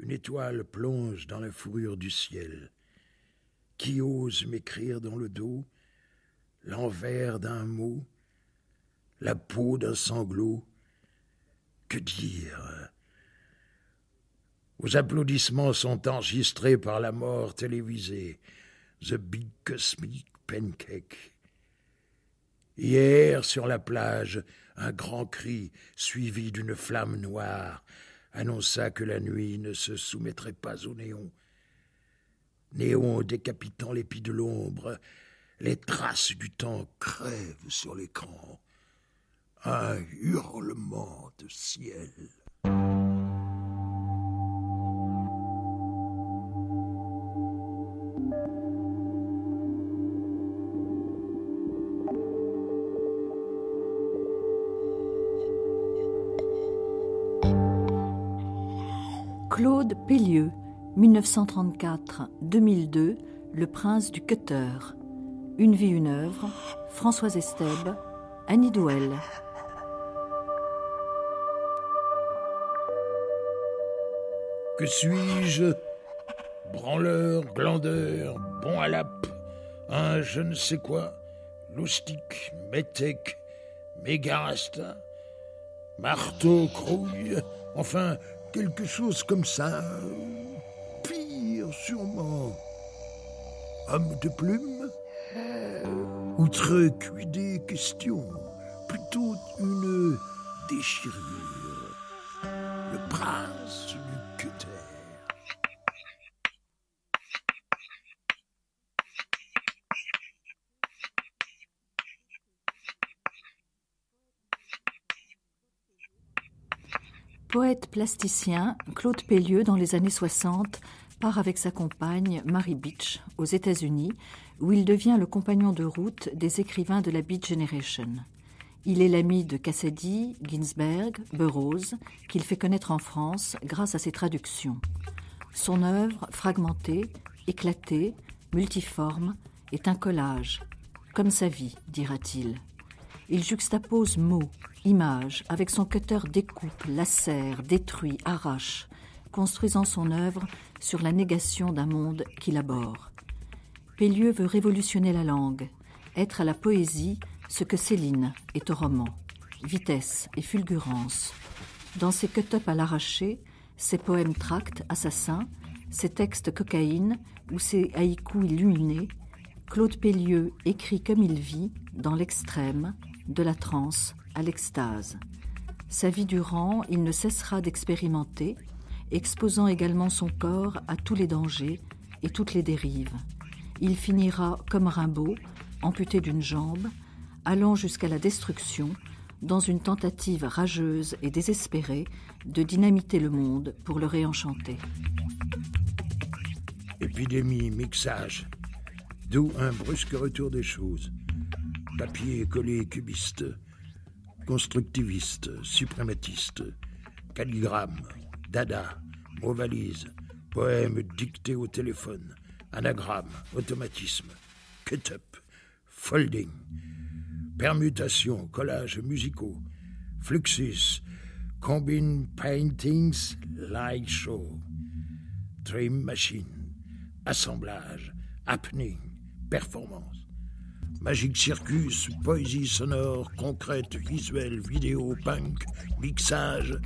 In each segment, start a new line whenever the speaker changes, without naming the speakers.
Une étoile plonge dans la fourrure du ciel. Qui ose m'écrire dans le dos l'envers d'un mot, la peau d'un sanglot? Que dire? Vos applaudissements sont enregistrés par la mort télévisée. The Big Cosmic Pancake. Hier, sur la plage, un grand cri, suivi d'une flamme noire, annonça que la nuit ne se soumettrait pas au néon. Néon décapitant l'épi de l'ombre, les traces du temps crèvent sur l'écran. Un hurlement de ciel.
Claude Pellieux, 1934-2002, Le Prince du Cutter. Une vie, une œuvre, Françoise Estèbe, Annie Douel.
Que suis-je? Branleur, glandeur, bon à l'appe, un je ne sais quoi, loustique, métèque, mégarasta, marteau, crouille, enfin quelque chose comme ça. Pire sûrement. Homme de plume? Outrecuidé question, plutôt une déchirure. Le prince du cutter.
Poète plasticien, Claude Pellieux, dans les années 60, part avec sa compagne, Mary Beach, aux États-Unis, où il devient le compagnon de route des écrivains de la Beat Generation. Il est l'ami de Cassady, Ginsberg, Burroughs, qu'il fait connaître en France grâce à ses traductions. Son œuvre, fragmentée, éclatée, multiforme, est un collage, comme sa vie, dira-t-il. Il juxtapose mots, images, avec son cutter découpe, lacère, détruit, arrache, construisant son œuvre sur la négation d'un monde qu'il abhorre. Pellieux veut révolutionner la langue, être à la poésie ce que Céline est au roman, vitesse et fulgurance. Dans ses cut-up à l'arraché, ses poèmes tracts assassins, ses textes cocaïne ou ses haïkus illuminés, Claude Pellieux écrit comme il vit, dans l'extrême, de la transe à l'extase. Sa vie durant, il ne cessera d'expérimenter, exposant également son corps à tous les dangers et toutes les dérives. Il finira comme Rimbaud, amputé d'une jambe, allant jusqu'à la destruction, dans une tentative rageuse et désespérée de dynamiter le monde pour le réenchanter.
Épidémie, mixage, d'où un brusque retour des choses. Papier collé cubiste, constructiviste, suprématiste, calligramme, dada, mots valises, poème dicté au téléphone, anagramme, automatisme, cut-up, folding, permutation, collages musicaux, fluxus, combine paintings, light show, dream machine, assemblage, happening, performance. Magic Circus, poésie sonore, concrète, visuelle, vidéo, punk, mixage,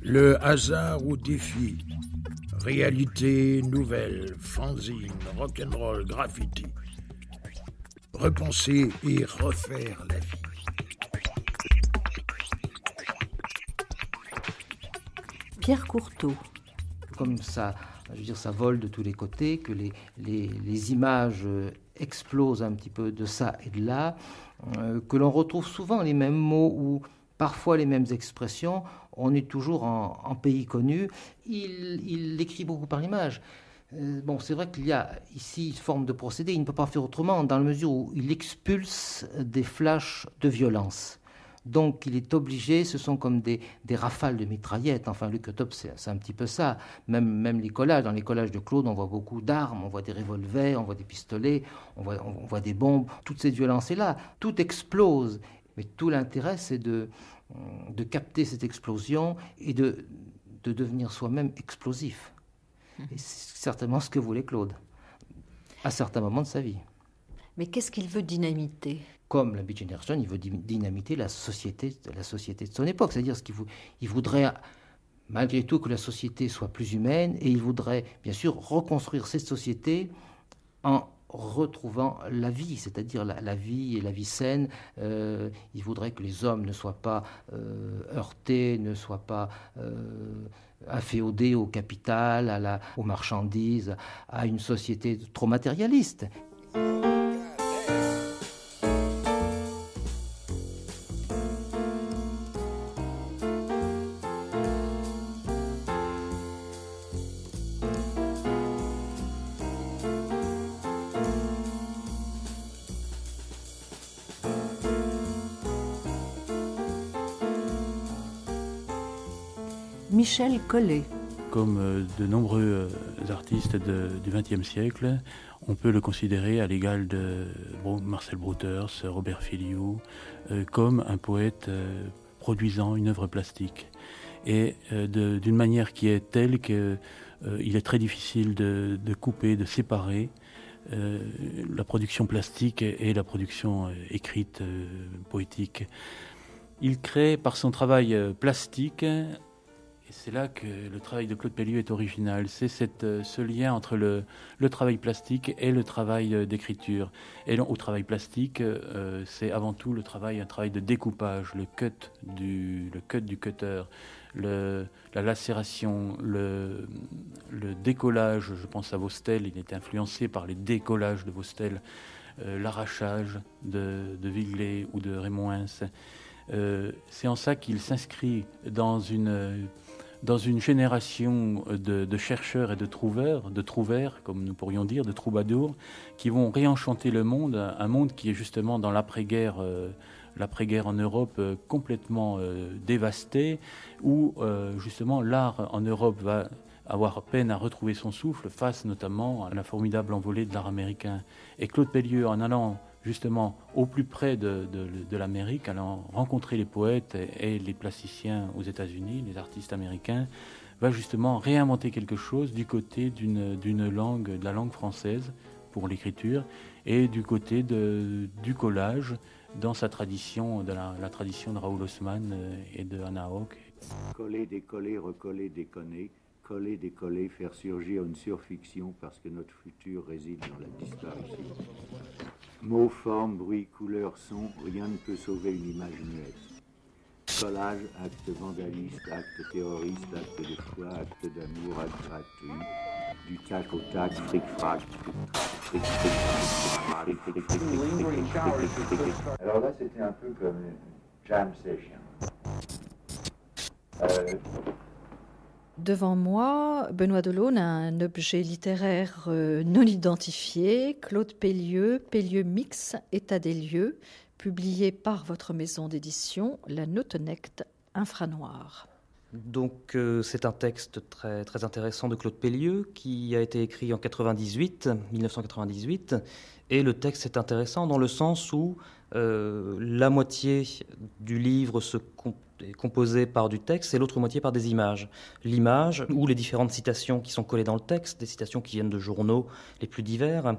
le hasard au défi, réalité nouvelle, fanzine, rock'n'roll, graffiti. Repenser et refaire la vie.
Pierre Courteau.
Comme ça, je veux dire, ça vole de tous les côtés, que les images explosent un petit peu de ça et de là, que l'on retrouve souvent les mêmes mots ou parfois les mêmes expressions. On est toujours en pays connu. Il écrit beaucoup par l'image. Bon, c'est vrai qu'il y a ici une forme de procédé. Il ne peut pas faire autrement dans la mesure où il expulse des flashs de violence. Donc il est obligé, ce sont comme des rafales de mitraillettes. Enfin, le cut-up, c'est un petit peu ça. Même les collages. Dans les collages de Claude, on voit beaucoup d'armes, on voit des revolvers, on voit des pistolets, on voit des bombes. Toute cette violence est là. Tout explose. Mais tout l'intérêt, c'est de capter cette explosion et de de devenir soi-même explosif. Et c'est certainement ce que voulait Claude, à certains moments de sa vie.
Mais qu'est-ce qu'il veut dynamiter ?
Comme la Beat Generation, il veut dynamiter la société de son époque. C'est-à-dire qu'il voudrait, malgré tout, que la société soit plus humaine, et il voudrait, bien sûr, reconstruire cette société en retrouvant la vie, c'est-à-dire la vie et la vie saine. Il voudrait que les hommes ne soient pas heurtés, ne soient pas inféodés au capital, aux marchandises, à une société trop matérialiste.
Michel Collet.
Comme de nombreux artistes du XXe siècle, on peut le considérer à l'égal de Marcel Brouters, Robert Filiou, comme un poète produisant une œuvre plastique. Et d'une manière qui est telle qu'il est très difficile de couper, de séparer la production plastique et la production écrite, poétique. Il crée par son travail plastique. C'est là que le travail de Claude Pellieu est original. C'est ce lien entre le travail plastique et le travail d'écriture. Et au travail plastique, c'est avant tout un travail de découpage, le cut du cutter, la lacération, le décollage. Je pense à Vostell, il était influencé par les décollages de Vostell, l'arrachage de Viglet ou de Raymond Hins. C'est en ça qu'il s'inscrit dans une génération de chercheurs et de trouvères, comme nous pourrions dire, de troubadours, qui vont réenchanter le monde, un monde qui est justement dans l'après-guerre en Europe complètement dévasté, où justement l'art en Europe va avoir peine à retrouver son souffle face notamment à la formidable envolée de l'art américain. Et Claude Pellieu, en allant justement au plus près de l'Amérique, allant rencontrer les poètes et les plasticiens aux États-Unis, les artistes américains, va justement réinventer quelque chose du côté de la langue française pour l'écriture et du côté du collage dans sa tradition, la tradition de Raoul Haussmann et de Hannah Höch.
Coller, décoller, recoller, déconner, coller, décoller, faire surgir une surfiction parce que notre futur réside dans la disparition. Mots, formes, bruit, couleurs, son, rien ne peut sauver une image muette. Collage, acte vandaliste, acte terroriste, acte de foi, acte d'amour, acte gratuit. Du tac au tac, fric-frac, alors là, c'était un peu comme une jam session.
Devant moi, Benoît Delaune a un objet littéraire non identifié, Claude Pellieu, Pellieu Mix, État des lieux, publié par votre maison d'édition, La Notenecte, Infranoir.
Donc c'est un texte très, très intéressant de Claude Pellieu qui a été écrit en 1998, et le texte est intéressant dans le sens où la moitié du livre est composée par du texte et l'autre moitié par des images. L'image ou les différentes citations qui sont collées dans le texte, des citations qui viennent de journaux les plus divers,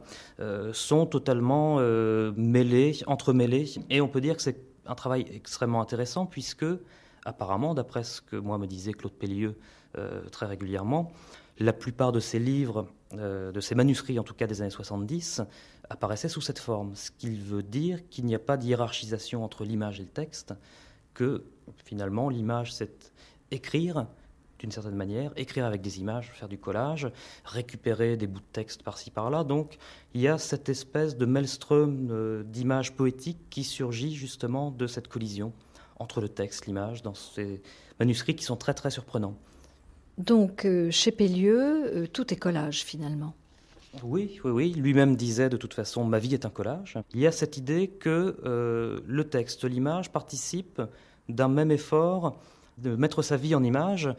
sont totalement entremêlées, et on peut dire que c'est un travail extrêmement intéressant puisque apparemment, d'après ce que moi me disait Claude Pellieu très régulièrement, la plupart de ses livres, de ses manuscrits en tout cas des années 70, apparaissaient sous cette forme. Ce qui veut dire qu'il n'y a pas de hiérarchisation entre l'image et le texte, que finalement l'image c'est écrire d'une certaine manière, écrire avec des images, faire du collage, récupérer des bouts de texte par-ci par-là. Donc il y a cette espèce de maelstrom d'images poétiques qui surgit justement de cette collision entre le texte, l'image, dans ces manuscrits qui sont très très surprenants.
Donc chez Pellieu, tout est collage finalement.
Oui, lui-même disait de toute façon « ma vie est un collage ». Il y a cette idée que le texte, l'image participent d'un même effort de mettre sa vie en image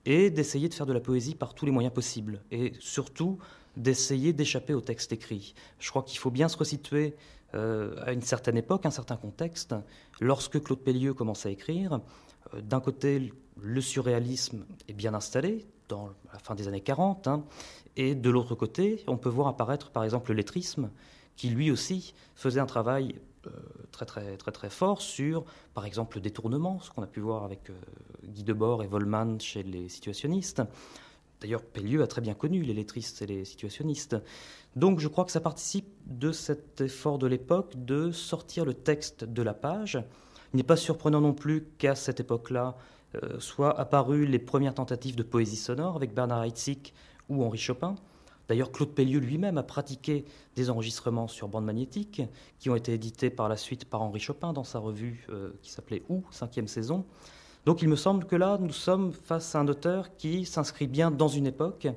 et d'essayer de faire de la poésie par tous les moyens possibles, et surtout d'essayer d'échapper au texte écrit. Je crois qu'il faut bien se resituer à une certaine époque, un certain contexte. Lorsque Claude Pellieu commence à écrire,
D'un côté, le surréalisme est bien installé dans la fin des années 40, et de l'autre côté, on peut voir apparaître par exemple le lettrisme, qui lui aussi faisait un travail très fort sur, par exemple, le détournement, ce qu'on a pu voir avec Guy Debord et Wollmann chez les situationnistes. D'ailleurs, Pellieu a très bien connu les lettristes et les situationnistes. Donc je crois que ça participe de cet effort de l'époque de sortir le texte de la page. Il n'est pas surprenant non plus qu'à cette époque-là soient apparues les premières tentatives de poésie sonore avec Bernard Heidsieck ou Henri Chopin. D'ailleurs, Claude Pellieu lui-même a pratiqué des enregistrements sur bande magnétique qui ont été édités par la suite par Henri Chopin dans sa revue qui s'appelait « Ou », 5e saison. Donc il me semble que là, nous sommes face à un auteur qui s'inscrit bien dans une époque,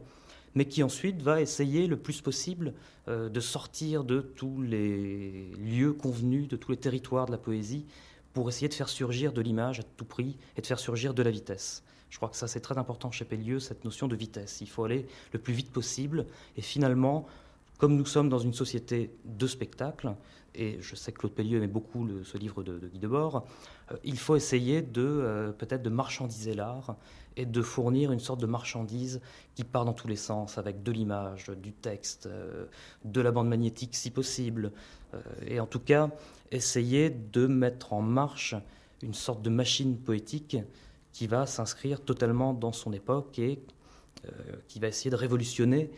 mais qui ensuite va essayer le plus possible de sortir de tous les lieux convenus, de tous les territoires de la poésie, pour essayer de faire surgir de l'image à tout prix et de faire surgir de la vitesse. Je crois que ça, c'est très important chez Pellieu, cette notion de vitesse. Il faut aller le plus vite possible. Et finalement, comme nous sommes dans une société de spectacle, et je sais que Claude Pellieu aimait beaucoup ce livre de Guy Debord, il faut essayer peut-être de marchandiser l'art et de fournir une sorte de marchandise qui part dans tous les sens, avec de l'image, du texte, de la bande magnétique si possible. Et en tout cas, essayer de mettre en marche une sorte de machine poétique qui va s'inscrire totalement dans son époque et qui va essayer de révolutionner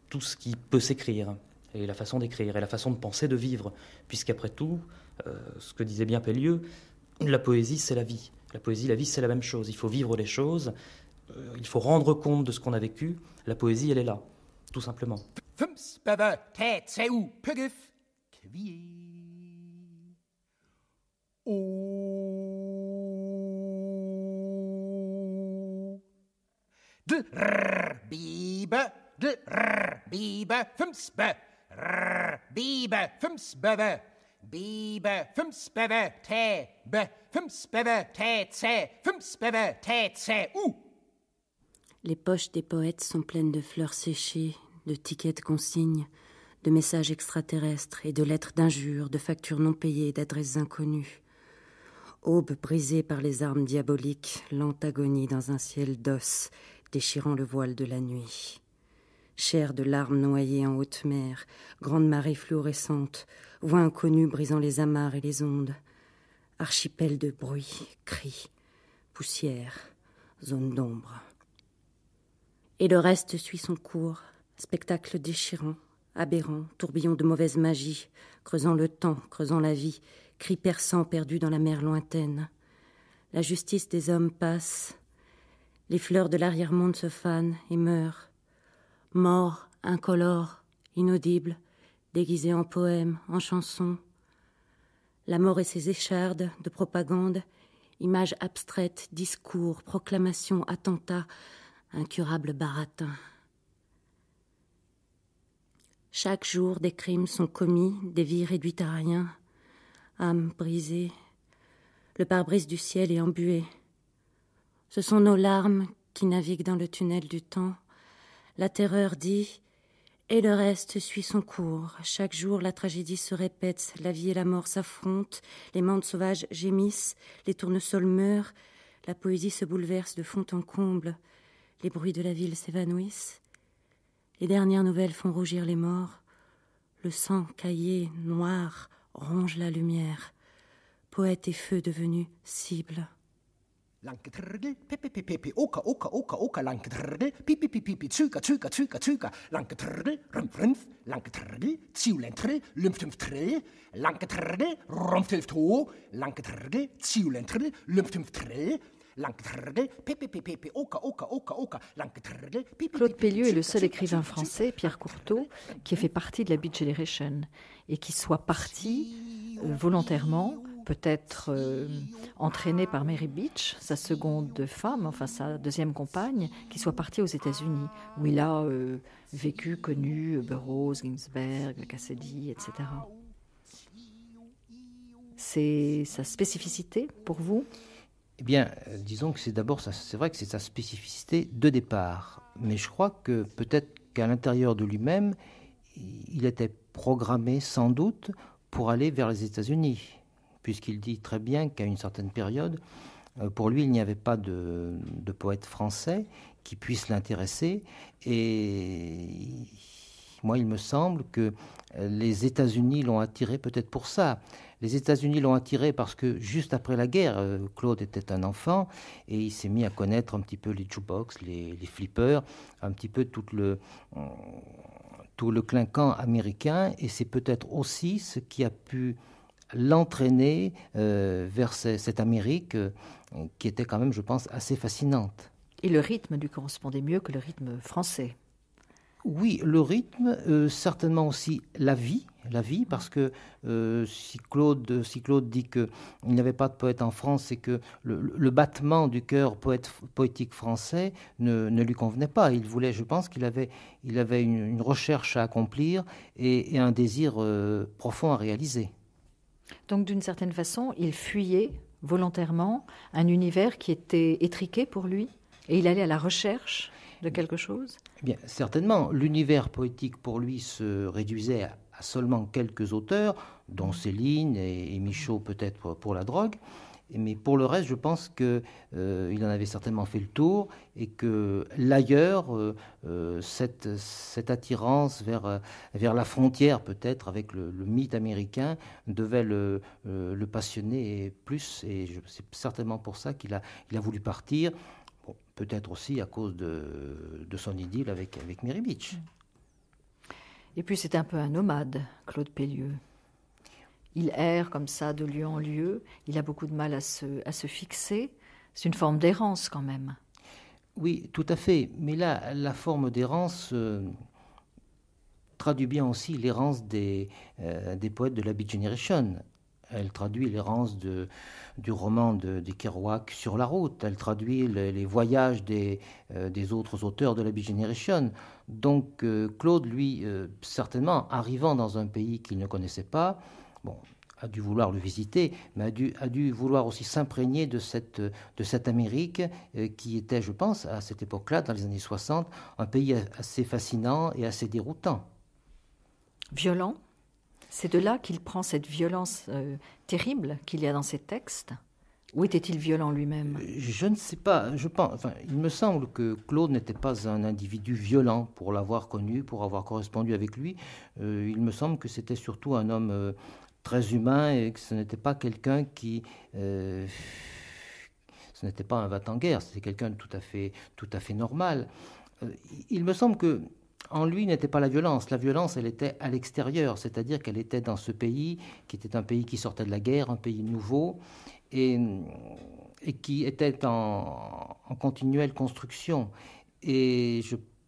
tout ce qui peut s'écrire, et la façon d'écrire, et la façon de penser, de vivre. Puisqu'après tout, ce que disait bien Pellieu, la poésie, c'est la vie. La poésie, la vie, c'est la même chose. Il faut vivre les choses, il faut rendre compte de ce qu'on a vécu. La poésie, elle est là, tout simplement.
Les poches des poètes sont pleines de fleurs séchées, de tickets de consignes, de messages extraterrestres et de lettres d'injures, de factures non payées, d'adresses inconnues. Aube brisée par les armes diaboliques, lente agonie dans un ciel d'os, déchirant le voile de la nuit. Chair de larmes noyées en haute mer, grande marée fluorescente, voix inconnue brisant les amarres et les ondes. Archipel de bruit, cris, poussière, zone d'ombre. Et le reste suit son cours, spectacle déchirant, aberrant, tourbillon de mauvaise magie, creusant le temps, creusant la vie, cris perçants perdus dans la mer lointaine. La justice des hommes passe, les fleurs de l'arrière-monde se fanent et meurent. Morts, incolores, inaudibles, déguisés en poèmes, en chansons. La mort et ses échardes de propagande, images abstraites, discours, proclamations, attentats, incurables baratins. Chaque jour, des crimes sont commis, des vies réduites à rien, âmes brisées. Le pare-brise du ciel est embué. Ce sont nos larmes qui naviguent dans le tunnel du temps. La terreur dit, et le reste suit son cours. Chaque jour, la tragédie se répète, la vie et la mort s'affrontent, les mantes sauvages gémissent, les tournesols meurent, la poésie se bouleverse de fond en comble, les bruits de la ville s'évanouissent, les dernières nouvelles font rougir les morts, le sang caillé, noir, ronge la lumière, poète et feu devenus cibles.
Lanketrrde, pepe, oka, lanketrrde, pipi, tsuka, lanketrrde, rumf, lanketrrde, tsiulentre, lumptumftre, lanketrrde, romftilfto, lanketrrde, tsiulentre, lumptumftre,
Claude Pellieu est le seul écrivain français, Pierre Courteau, qui ait fait partie de la Beat Generation et qui soit parti volontairement, peut-être entraîné par Mary Beach, sa seconde femme, enfin sa deuxième compagne, qui soit partie aux États-Unis, où il a vécu, connu Burroughs, Ginsberg, Cassady, etc. C'est sa spécificité pour vous ?
Eh bien, disons que c'est vrai que c'est sa spécificité de départ. Mais je crois que peut-être qu'à l'intérieur de lui-même, il était programmé sans doute pour aller vers les États-Unis, puisqu'il dit très bien qu'à une certaine période, Pour lui, il n'y avait pas de poète français qui puisse l'intéresser. Et moi, il me semble que les États-Unis l'ont attiré peut-être pour ça. Les États-Unis l'ont attiré parce que juste après la guerre, Claude était un enfant et il s'est mis à connaître un petit peu les jukebox, les flippers, un petit peu tout le clinquant américain. Et c'est peut-être aussi ce qui a pu l'entraîner vers cette Amérique qui était quand même, je pense, assez fascinante.
Et le rythme lui correspondait mieux que le rythme français.
Oui, le rythme, certainement aussi la vie, parce que si Claude dit qu'il n'y avait pas de poète en France, c'est que le battement du cœur poétique français ne lui convenait pas. Il voulait, je pense qu'il avait une recherche à accomplir et un désir profond à réaliser.
Donc d'une certaine façon, il fuyait volontairement un univers qui était étriqué pour lui et il allait à la recherche de quelque chose ?
Eh bien, certainement. L'univers poétique pour lui se réduisait à seulement quelques auteurs, dont Céline et Michaud peut-être pour la drogue. Mais pour le reste, je pense qu'il en avait certainement fait le tour et que l'ailleurs, cette attirance vers la frontière peut-être avec le mythe américain devait le passionner plus. Et c'est certainement pour ça qu'il a voulu partir. Bon, peut-être aussi à cause de son idylle avec Mary Beach.
Et puis c'est un peu un nomade, Claude Pellieu. Il erre comme ça de lieu en lieu, il a beaucoup de mal à se fixer. C'est une forme d'errance quand même.
Oui, tout à fait. Mais là, la forme d'errance traduit bien aussi l'errance des poètes de la Beat Generation. Elle traduit l'errance du roman de Kerouac Sur la route. Elle traduit les voyages des autres auteurs de la Beat Generation. Donc Claude, lui, certainement, arrivant dans un pays qu'il ne connaissait pas, a dû vouloir le visiter, mais a dû vouloir aussi s'imprégner de cette Amérique qui était, je pense, à cette époque-là, dans les années 60, un pays assez fascinant et assez déroutant.
Violent ? C'est de là qu'il prend cette violence terrible qu'il y a dans ses textes ? Ou était-il violent lui-même ?
Je ne sais pas. Il me semble que Claude n'était pas un individu violent pour l'avoir connu, pour avoir correspondu avec lui. Il me semble que c'était surtout un homme très humain et que ce n'était pas quelqu'un qui... ce n'était pas un va-t-en-guerre, c'était quelqu'un de tout à fait normal. Il me semble que en lui n'était pas la violence. La violence, elle était à l'extérieur, c'est-à-dire qu'elle était dans ce pays, qui était un pays qui sortait de la guerre, un pays nouveau, et qui était en continuelle construction. Et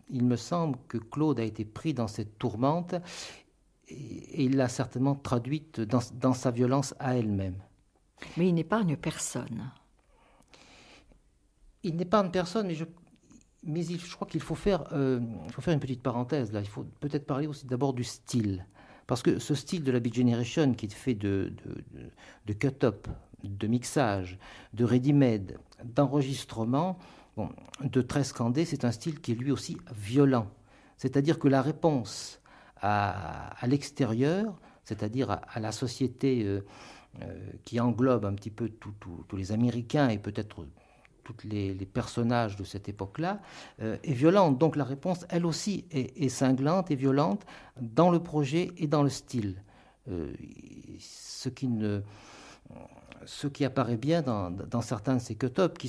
il me semble que Claude a été pris dans cette tourmente, et il l'a certainement traduite dans sa violence à elle-même.
Mais il n'épargne personne.
Il n'épargne personne, mais je crois qu'il faut faire une petite parenthèse là. Il faut peut-être parler aussi d'abord du style, parce que ce style de la Beat Generation qui est fait de cut-up, de mixage, de ready-made, d'enregistrement, de 13 candés, c'est un style qui est lui aussi violent. C'est-à-dire que la réponse à l'extérieur, c'est-à-dire à la société qui englobe un petit peu tous les Américains et peut-être tous les personnages de cette époque-là, est violente. Donc la réponse, elle aussi, est cinglante et violente dans le projet et dans le style. Ce qui apparaît bien dans certains de ces cut-up,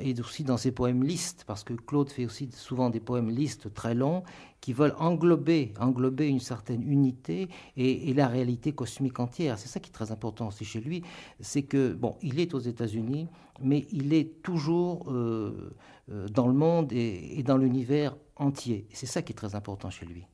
et aussi dans ses poèmes listes, parce que Claude fait aussi souvent des poèmes listes très longs, qui veulent englober une certaine unité et la réalité cosmique entière. C'est ça qui est très important aussi chez lui, c'est que, il est aux États-Unis, mais il est toujours dans le monde et dans l'univers entier. Et c'est ça qui est très important chez lui.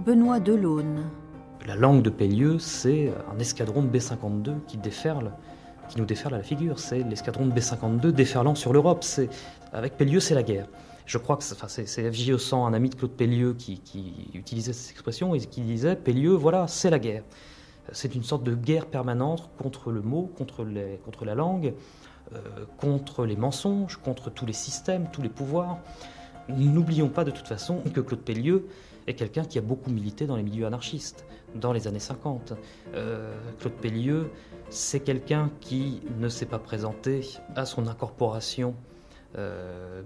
Benoît Delaune.
La langue de Pellieu, c'est un escadron de B-52 qui nous déferle à la figure. C'est l'escadron de B-52 déferlant sur l'Europe. Avec Pellieu, c'est la guerre. Je crois que c'est F.J. Haussant, un ami de Claude Pellieu, qui utilisait cette expression et qui disait « Pellieu, voilà, c'est la guerre ». C'est une sorte de guerre permanente contre le mot, contre la langue, contre les mensonges, contre tous les systèmes, tous les pouvoirs. N'oublions pas de toute façon que Claude Pellieu est quelqu'un qui a beaucoup milité dans les milieux anarchistes, dans les années 50. Claude Pellieu, c'est quelqu'un qui ne s'est pas présenté à son incorporation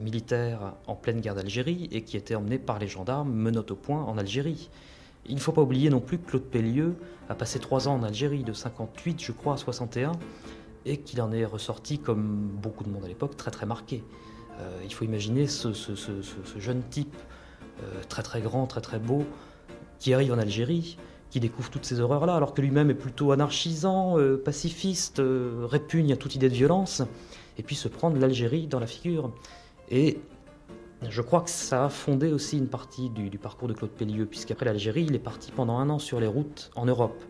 militaire en pleine guerre d'Algérie et qui était emmené par les gendarmes menottes au poing en Algérie. Il ne faut pas oublier non plus que Claude Pellieu a passé 3 ans en Algérie, de 58 je crois à 61, et qu'il en est ressorti, comme beaucoup de monde à l'époque, très très marqué. Il faut imaginer ce jeune type très très grand, très très beau, qui arrive en Algérie, qui découvre toutes ces horreurs-là, alors que lui-même est plutôt anarchisant, pacifiste, répugne à toute idée de violence, et puis se prendre l'Algérie dans la figure. Et je crois que ça a fondé aussi une partie du parcours de Claude Pellieu, puisqu'après l'Algérie, il est parti pendant 1 an sur les routes en Europe.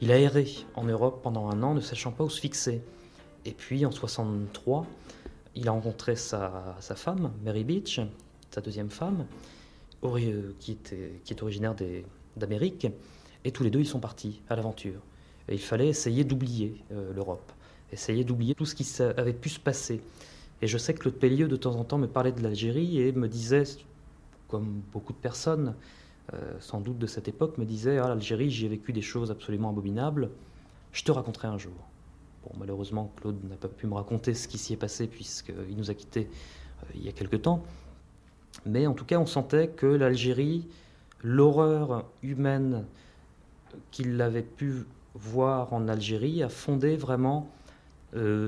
Il a erré en Europe pendant 1 an, ne sachant pas où se fixer. Et puis en 63, il a rencontré sa femme, Mary Beach, sa deuxième femme, qui est originaire d'Amérique, et tous les deux ils sont partis à l'aventure. Et il fallait essayer d'oublier l'Europe, essayer d'oublier tout ce qui avait pu se passer. Et je sais que Claude Pellieu de temps en temps me parlait de l'Algérie et me disait, comme beaucoup de personnes sans doute de cette époque, me disaient « Ah, l'Algérie, j'y ai vécu des choses absolument abominables, je te raconterai un jour ». Bon, malheureusement, Claude n'a pas pu me raconter ce qui s'y est passé puisqu'il nous a quittés il y a quelque temps. Mais en tout cas, on sentait que l'Algérie, l'horreur humaine qu'il avait pu voir en Algérie, a fondé vraiment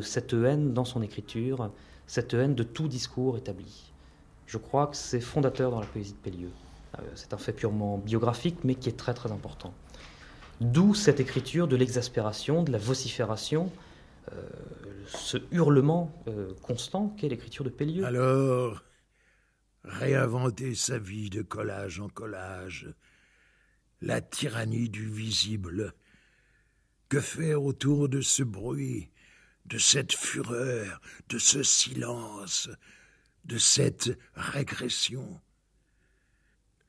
cette haine dans son écriture, cette haine de tout discours établi. Je crois que c'est fondateur dans la poésie de Pellieu. C'est un fait purement biographique, mais qui est très très important. D'où cette écriture de l'exaspération, de la vocifération, ce hurlement constant qu'est l'écriture de Pellieu.
Alors, réinventer sa vie de collage en collage, la tyrannie du visible, que faire autour de ce bruit, de cette fureur, de ce silence, de cette régression?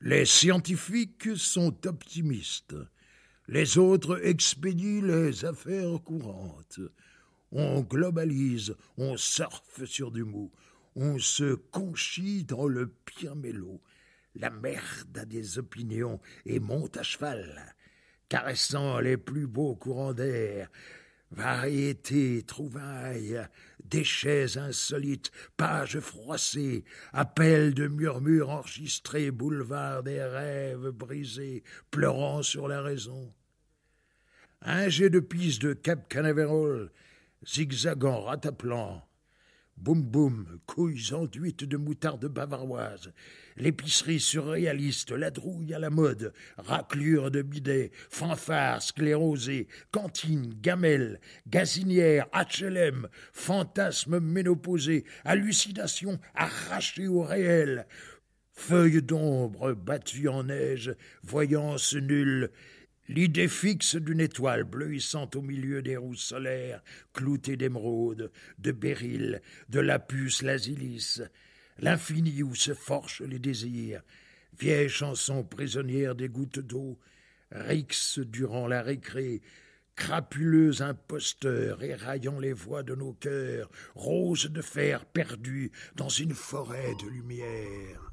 Les scientifiques sont optimistes. Les autres expédient les affaires courantes. On globalise, on surfe sur du mou, on se conchit dans le pire mélo. La merde a des opinions et monte à cheval, caressant les plus beaux courants d'air. Variétés, trouvailles, déchets insolites, pages froissées, appels de murmures enregistrés, boulevards des rêves brisés, pleurant sur la raison. Un jet de piste de Cap Canaveral, zigzagant, rataplant. Boum boum, couilles enduites de moutarde bavaroise, l'épicerie surréaliste, la drouille à la mode, raclure de bidet, fanfare sclérosée, cantine, gamelle, gazinière, HLM, fantasme ménopausé, hallucination arrachée au réel, feuilles d'ombre battues en neige, voyance nulle, l'idée fixe d'une étoile bleuissante au milieu des roues solaires, cloutée d'émeraude, de béryl, de lapis lazuli, l'infini où se forchent les désirs, vieille chanson prisonnière des gouttes d'eau, rix durant la récré, crapuleux imposteur éraillant les voix de nos cœurs, rose de fer perdue dans une forêt de lumière.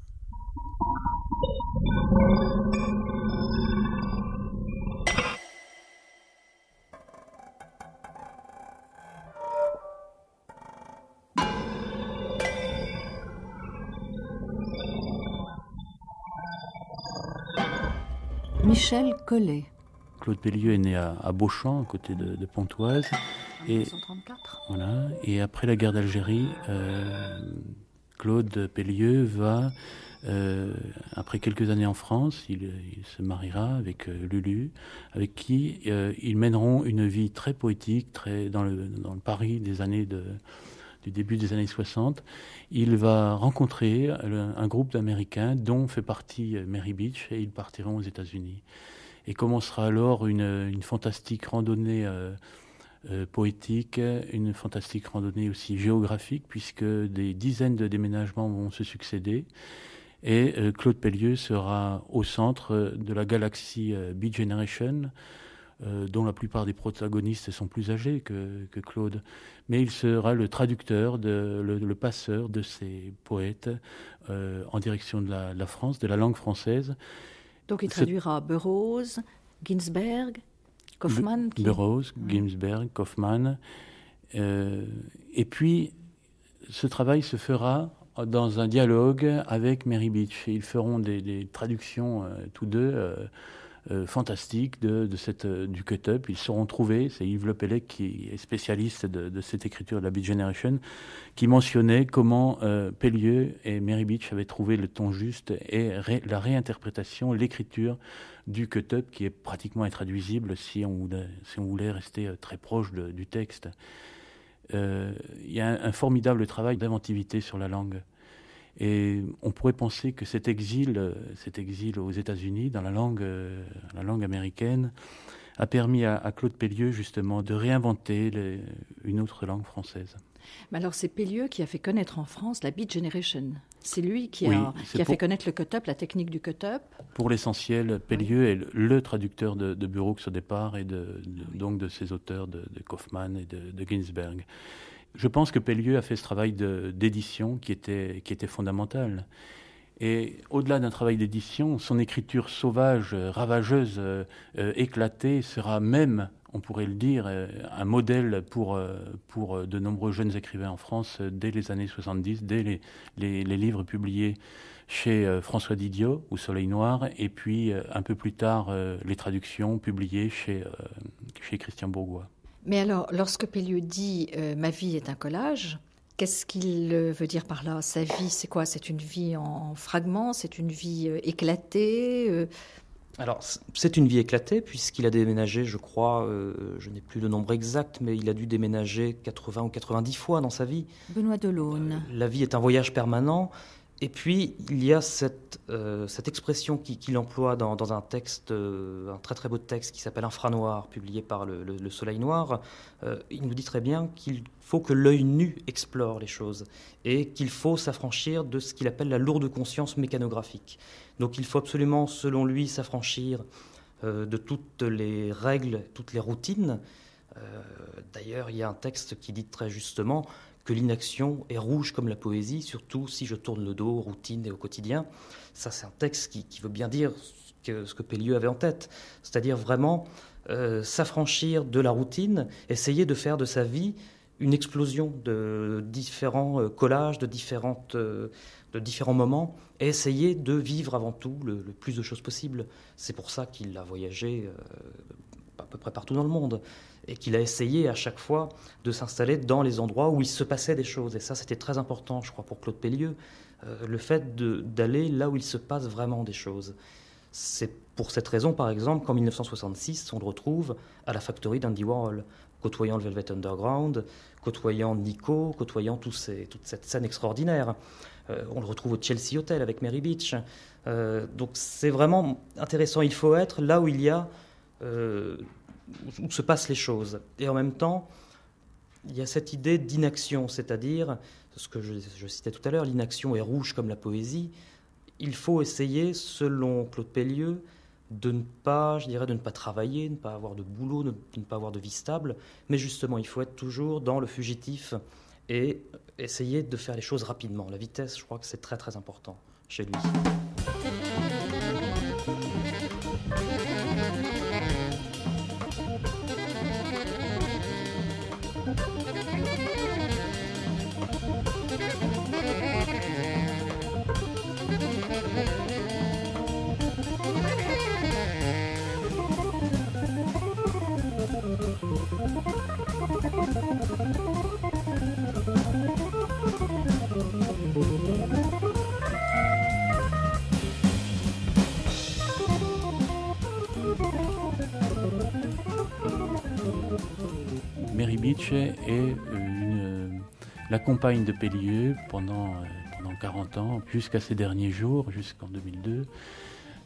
Michel Collet.
Claude Pellieu est né à Beauchamp, à côté de Pontoise.
En 1934.
Voilà. Et après la guerre d'Algérie, Claude Pellieu va, après quelques années en France, il se mariera avec Lulu, avec qui ils mèneront une vie très poétique, très dans le Paris des années du début des années 60. Il va rencontrer un groupe d'Américains dont fait partie Mary Beach et ils partiront aux États-Unis. Et commencera alors une fantastique randonnée poétique, une fantastique randonnée aussi géographique, puisque des dizaines de déménagements vont se succéder. Et Claude Pellieu sera au centre de la galaxie Beat Generation, dont la plupart des protagonistes sont plus âgés que Claude. Mais il sera le traducteur, le passeur de ces poètes en direction de la France, de la langue française.
Donc il traduira Burroughs, Ginsberg, Kaufmann.
Burroughs, Ginsberg, Kaufmann. Et puis, ce travail se fera dans un dialogue avec Mary Beach. Ils feront des traductions tous deux fantastiques du cut-up. Ils sauront trouver, c'est Yves Le Pellec qui est spécialiste de cette écriture de la Beat Generation, qui mentionnait comment Pellieu et Mary Beach avaient trouvé le ton juste et la réinterprétation, l'écriture du cut-up qui est pratiquement intraduisible si on voulait rester très proche du texte. Il y a un formidable travail d'inventivité sur la langue. Et on pourrait penser que cet exil aux États-Unis, dans la langue américaine, a permis à Claude Pellieu, justement, de réinventer une autre langue française.
Mais alors, c'est Pellieu qui a fait connaître en France la Beat Generation. C'est lui qui a fait connaître le cut-up, la technique du cut-up.
Pour l'essentiel, Pellieu est le traducteur de Burroughs au départ et donc de ses auteurs de Kaufmann et de Ginsberg. Je pense que Pellieu a fait ce travail d'édition qui était fondamental. Et au-delà d'un travail d'édition, son écriture sauvage, ravageuse, éclatée sera même, on pourrait le dire, un modèle pour de nombreux jeunes écrivains en France dès les années 70, dès les livres publiés chez François Didiot ou Soleil Noir, et puis un peu plus tard les traductions publiées chez Christian Bourgois.
Mais alors, lorsque Pellieu dit « ma vie est un collage », qu'est-ce qu'il veut dire par là? Sa vie, c'est quoi? C'est une vie en fragments? C'est une vie éclatée?
Alors, c'est une vie éclatée, puisqu'il a déménagé, je crois, je n'ai plus le nombre exact, mais il a dû déménager 80 ou 90 fois dans sa vie.
Benoît Delaune.
La vie est un voyage permanent. Et puis, il y a cette expression qu'il emploie dans un texte, un très très beau texte qui s'appelle Infra Noir, publié par le Soleil Noir. Il nous dit très bien qu'il faut que l'œil nu explore les choses et qu'il faut s'affranchir de ce qu'il appelle la lourde conscience mécanographique. Donc il faut absolument, selon lui, s'affranchir de toutes les règles, toutes les routines. D'ailleurs, il y a un texte qui dit très justement que l'inaction est rouge comme la poésie, surtout si je tourne le dos aux routines et au quotidien. Ça, c'est un texte qui veut bien dire ce que Pellieu avait en tête, c'est-à-dire vraiment s'affranchir de la routine, essayer de faire de sa vie une explosion de différents collages, de différents moments, et essayer de vivre avant tout le plus de choses possible. C'est pour ça qu'il a voyagé à peu près partout dans le monde, et qu'il a essayé à chaque fois de s'installer dans les endroits où il se passait des choses. Et ça, c'était très important, je crois, pour Claude Pellieu, le fait d'aller là où il se passe vraiment des choses. C'est pour cette raison, par exemple, qu'en 1966, on le retrouve à la Factory d'Andy Warhol, côtoyant le Velvet Underground, côtoyant Nico, côtoyant toute cette scène extraordinaire. On le retrouve au Chelsea Hotel avec Mary Beach. Donc c'est vraiment intéressant. Il faut être là où il y a... où se passent les choses. Et en même temps, il y a cette idée d'inaction, c'est-à-dire, ce que je citais tout à l'heure, l'inaction est rouge comme la poésie. Il faut essayer, selon Claude Pellieu, de ne pas travailler, de ne pas avoir de boulot, de ne pas avoir de vie stable, mais justement, il faut être toujours dans le fugitif et essayer de faire les choses rapidement. La vitesse, je crois que c'est très très important chez lui.
Mary Beach est la compagne de Pellieu pendant 40 ans, jusqu'à ses derniers jours, jusqu'en 2002.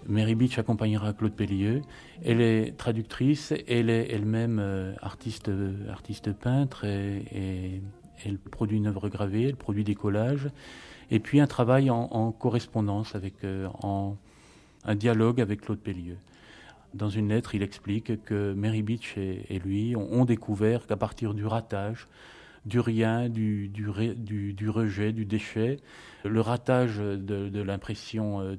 Mary Beach accompagnera Claude Pellieu. Elle est traductrice, elle est elle-même artiste peintre et elle produit une œuvre gravée, elle produit des collages. Et puis un travail en correspondance, en un dialogue avec Claude Pellieu. Dans une lettre, il explique que Mary Beach et lui ont découvert qu'à partir du ratage, du rien, du rejet, du déchet, le ratage de l'impression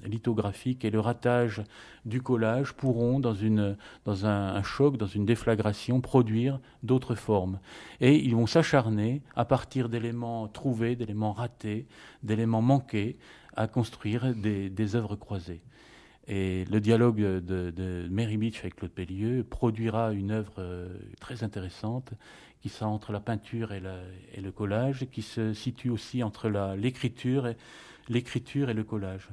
lithographique et le ratage du collage pourront, dans un choc, dans une déflagration, produire d'autres formes. Et ils vont s'acharner, à partir d'éléments trouvés, d'éléments ratés, d'éléments manqués, à construire des œuvres croisées. Et le dialogue de Mary Beach avec Claude Pellieu produira une œuvre très intéressante qui sera entre la peinture et le collage, qui se situe aussi entre l'écriture et le collage.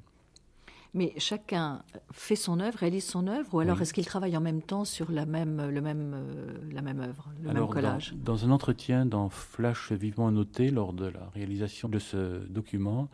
Mais chacun fait son œuvre, réalise son œuvre, ou alors
oui.
Est-ce qu'ils travaillent en même temps sur la même œuvre, même collage?
Dans un entretien dans Flash Vivement Noté, lors de la réalisation de ce document,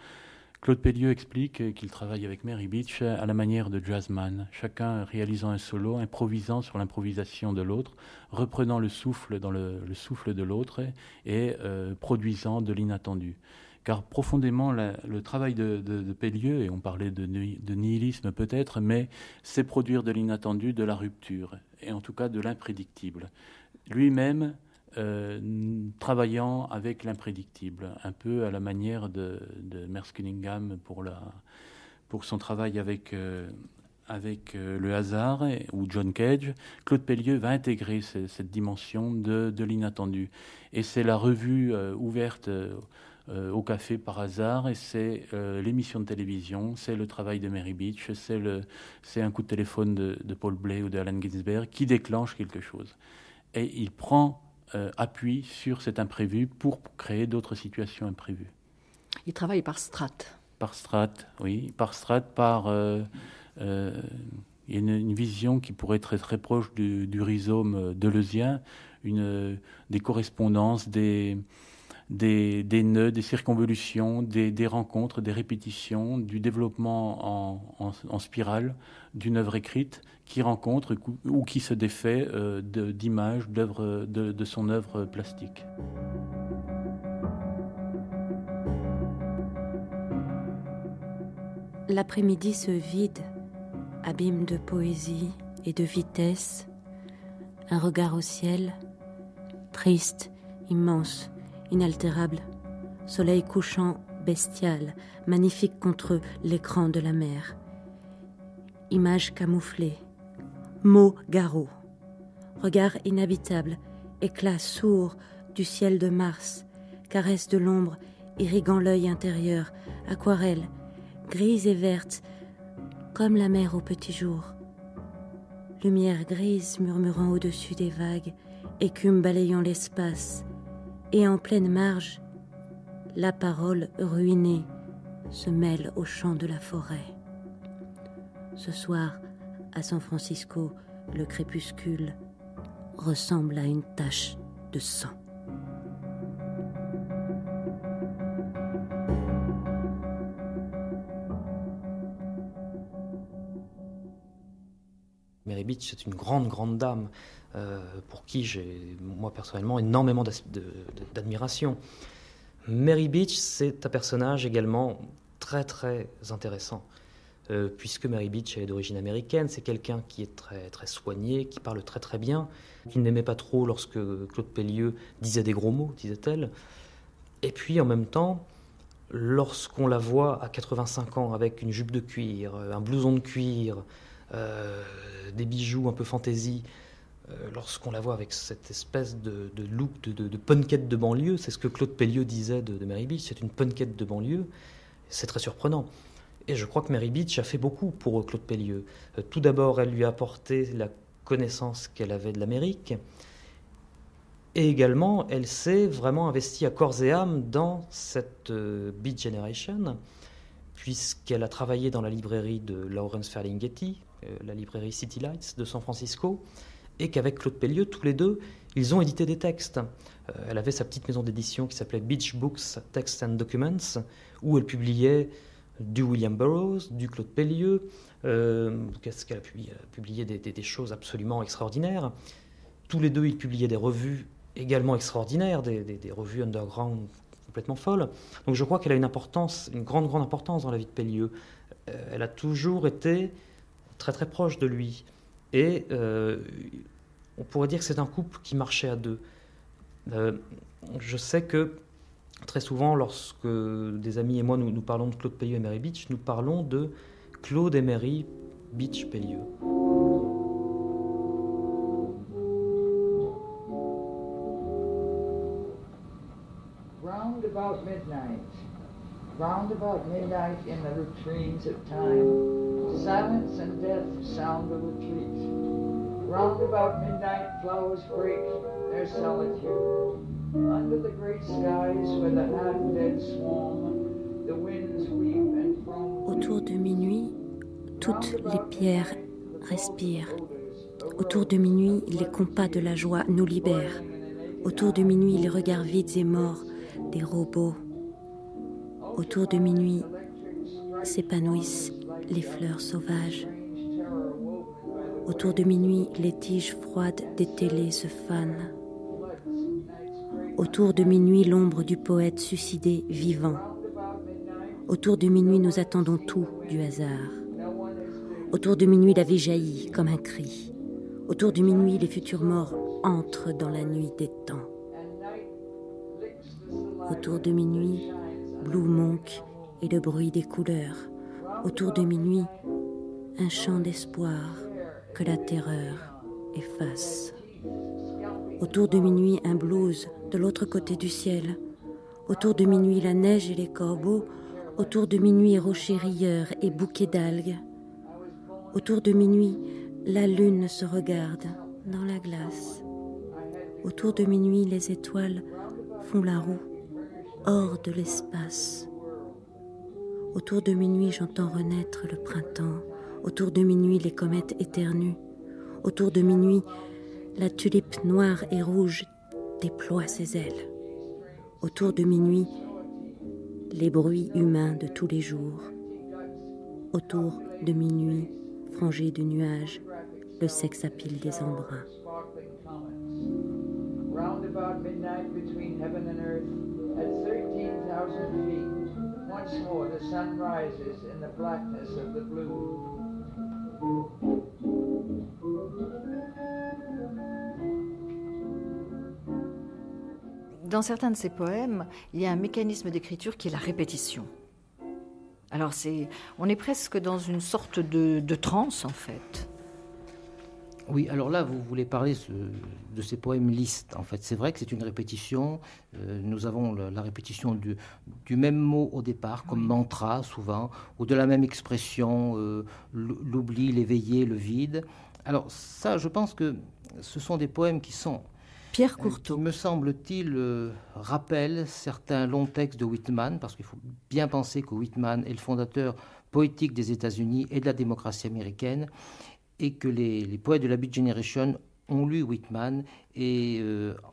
Claude Pellieu explique qu'il travaille avec Mary Beach à la manière de jazzman, chacun réalisant un solo, improvisant sur l'improvisation de l'autre, reprenant le souffle dans le souffle de l'autre et produisant de l'inattendu. Car profondément, le travail de Pellieu, et on parlait de nihilisme peut-être, mais c'est produire de l'inattendu, de la rupture, et en tout cas de l'imprédictible. Lui-même, travaillant avec l'imprédictible, un peu à la manière de Merce Cunningham pour son travail avec le hasard, ou John Cage. Claude Pellieu va intégrer cette dimension de l'inattendu. Et c'est la revue ouverte au café par hasard, et c'est l'émission de télévision, c'est le travail de Mary Beach, c'est un coup de téléphone de Paul Bley ou de Allen Ginsberg qui déclenche quelque chose. Et il prend appui sur cet imprévu pour créer d'autres situations imprévues.
Il travaille par strates.
Par strates, oui. Par strates, il y a une vision qui pourrait être très proche du rhizome deleuzien, des correspondances, des nœuds, des circonvolutions, des rencontres, des répétitions, du développement en spirale d'une œuvre écrite qui rencontre ou qui se défait d'images, de son œuvre plastique.
L'après-midi se vide, abîme de poésie et de vitesse, un regard au ciel, triste, immense, inaltérable, soleil couchant bestial, magnifique contre l'écran de la mer. Image camouflée, mots garrots, regard inhabitable, éclat sourd du ciel de Mars, caresse de l'ombre irriguant l'œil intérieur, aquarelle, grise et verte, comme la mer au petit jour. Lumière grise murmurant au-dessus des vagues, écume balayant l'espace, et en pleine marge, la parole ruinée se mêle au chant de la forêt. Ce soir, à San Francisco, le crépuscule ressemble à une tache de sang.
Mary Beach, c'est une grande dame pour qui j'ai, moi personnellement, énormément d'admiration. Mary Beach, c'est un personnage également très intéressant, puisque Mary Beach est d'origine américaine, c'est quelqu'un qui est très soigné, qui parle très bien, qui n'aimait pas trop lorsque Claude Pellieu disait des gros mots, disait-elle. Et puis en même temps, lorsqu'on la voit à 85 ans avec une jupe de cuir, un blouson de cuir, des bijoux un peu fantaisie, lorsqu'on la voit avec cette espèce de look de punkette de banlieue, c'est ce que Claude Pellieu disait de Mary Beach, c'est une punkette de banlieue, c'est très surprenant. Et je crois que Mary Beach a fait beaucoup pour Claude Pellieu. Tout d'abord, elle lui a apporté la connaissance qu'elle avait de l'Amérique, et également, elle s'est vraiment investie à corps et âme dans cette Beat Generation, puisqu'elle a travaillé dans la librairie de Lawrence Ferlinghetti, la librairie City Lights de San Francisco, et qu'avec Claude Pellieu, tous les deux, ils ont édité des textes. Elle avait sa petite maison d'édition qui s'appelait Beach Books, Texts and Documents, où elle publiait du William Burroughs, du Claude Pellieu. Qu'est-ce qu'elle a publié ? Elle a publié des choses absolument extraordinaires. Tous les deux, ils publiaient des revues également extraordinaires, des revues underground complètement folles. Donc je crois qu'elle a une importance, une grande importance dans la vie de Pellieu. Elle a toujours été très très proche de lui. Et on pourrait dire que c'est un couple qui marchait à deux. Je sais que très souvent, lorsque des amis et moi nous parlons de Claude Pellieu et Mary Beach, nous parlons de Claude et Mary Beach Pellieu.
Round about midnight in the latrines of time, silence and death sound the retreat. Round about midnight flowers break their solitude. Under the great skies where the half-dead swarm, the winds weep and foam.
Autour de minuit, toutes les pierres respirent. Autour de minuit, les compas de la joie nous libèrent. Autour de minuit, les regards vides et morts des robots. Autour de minuit, s'épanouissent les fleurs sauvages. Autour de minuit, les tiges froides des télés se fanent. Autour de minuit, l'ombre du poète suicidé vivant. Autour de minuit, nous attendons tout du hasard. Autour de minuit, la vie jaillit comme un cri. Autour de minuit, les futurs morts entrent dans la nuit des temps. Autour de minuit, Blue Monk et le bruit des couleurs. Autour de minuit, un chant d'espoir que la terreur efface. Autour de minuit, un blues de l'autre côté du ciel. Autour de minuit, la neige et les corbeaux. Autour de minuit, rochers rieurs et bouquets d'algues. Autour de minuit, la lune se regarde dans la glace. Autour de minuit, les étoiles font la roue hors de l'espace. Autour de minuit, j'entends renaître le printemps. Autour de minuit, les comètes éternuent. Autour de minuit, la tulipe noire et rouge déploie ses ailes. Autour de minuit, les bruits humains de tous les jours. Autour de minuit, frangé de nuages, le sex appeal des embruns.
Round about midnight between heaven and earth, at 13,000 feet, once more the sun rises in the blackness of the blue.
Dans certains de ses poèmes, il y a un mécanisme d'écriture qui est la répétition. Alors on est presque dans une sorte de transe en fait.
Oui, alors là, vous voulez parler de ces poèmes listes. En fait, c'est vrai que c'est une répétition. Nous avons la répétition du même mot au départ, comme mantra souvent, ou de la même expression, l'oubli, l'éveillé, le vide. Alors ça, je pense que ce sont des poèmes qui sont...
Pierre Courtauld.
Qui, me semble-t-il, rappellent certains longs textes de Whitman, parce qu'il faut bien penser que Whitman est le fondateur poétique des États-Unis et de la démocratie américaine, et que les poètes de la Beat Generation ont lu Whitman et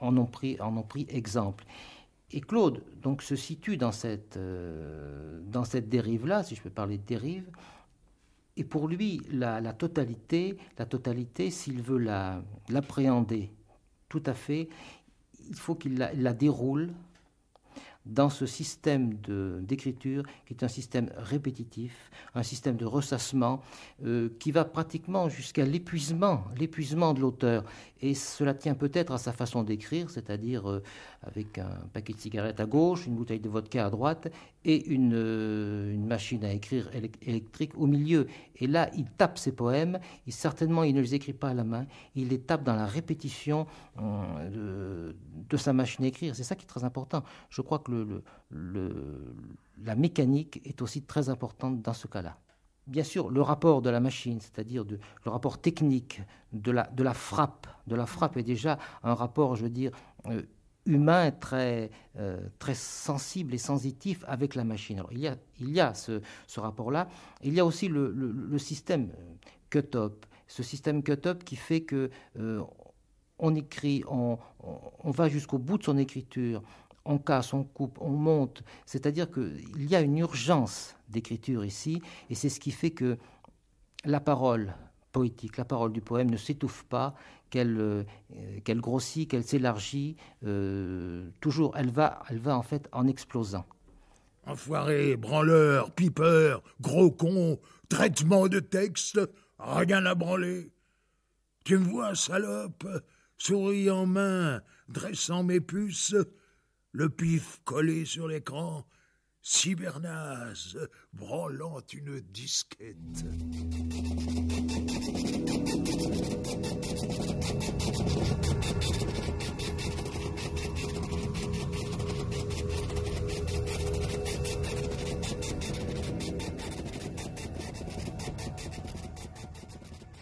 en ont pris exemple. Et Claude donc se situe dans cette dérive-là, si je peux parler de dérive. Et pour lui, la totalité, s'il veut l'appréhender tout à fait, il faut qu'il la déroule dans ce système d'écriture qui est un système répétitif, un système de ressassement qui va pratiquement jusqu'à l'épuisement de l'auteur. Et cela tient peut-être à sa façon d'écrire, c'est-à-dire avec un paquet de cigarettes à gauche, une bouteille de vodka à droite et une machine à écrire électrique au milieu. Et là, il tape ses poèmes, certainement il ne les écrit pas à la main, il les tape dans la répétition de sa machine à écrire. C'est ça qui est très important. Je crois que la mécanique est aussi très importante dans ce cas-là. Bien sûr, le rapport de la machine, c'est-à-dire le rapport technique de la frappe est déjà un rapport, je veux dire, humain très sensible et sensitif avec la machine. Alors, il y a ce rapport-là. Il y a aussi le système cut-up. Ce système cut-up qui fait que on écrit, on va jusqu'au bout de son écriture on casse, on coupe, on monte. C'est-à-dire qu'il y a une urgence d'écriture ici, et c'est ce qui fait que la parole poétique, la parole du poème ne s'étouffe pas, qu'elle grossit, qu'elle s'élargit. Toujours, elle va en fait en explosant.
Enfoiré, branleur, pipeur, gros con, traitement de texte, rien à branler. Tu me vois, salope, souris en main, dressant mes puces, le pif collé sur l'écran, cybernaze, branlant une disquette.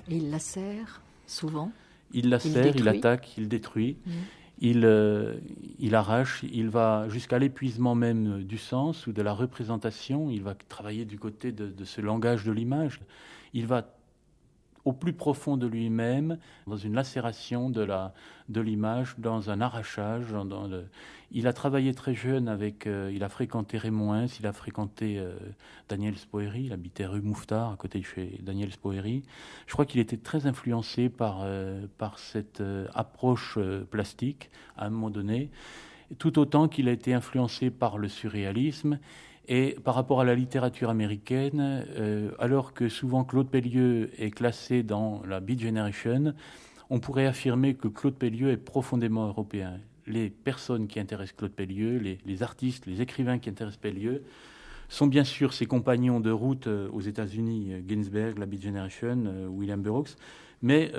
Et il lacère, souvent.
Il lacère, il attaque, il détruit, il arrache, il va jusqu'à l'épuisement même du sens ou de la représentation. Il va travailler du côté de ce langage de l'image. Il va au plus profond de lui-même, dans une lacération de l'image, dans un arrachage. Il a travaillé très jeune il a fréquenté Raymond Hens, il a fréquenté Daniel Spoerry, il habitait rue Mouffetard, à côté de chez Daniel Spoerry. Je crois qu'il était très influencé par cette approche plastique, à un moment donné, tout autant qu'il a été influencé par le surréalisme. Et par rapport à la littérature américaine, alors que souvent Claude Pellieux est classé dans la Beat Generation, on pourrait affirmer que Claude Pellieux est profondément européen. Les personnes qui intéressent Claude Pellieux, les artistes, les écrivains qui intéressent Pellieux, sont bien sûr ses compagnons de route aux États-Unis, Ginsberg, la Beat Generation, William Burroughs, mais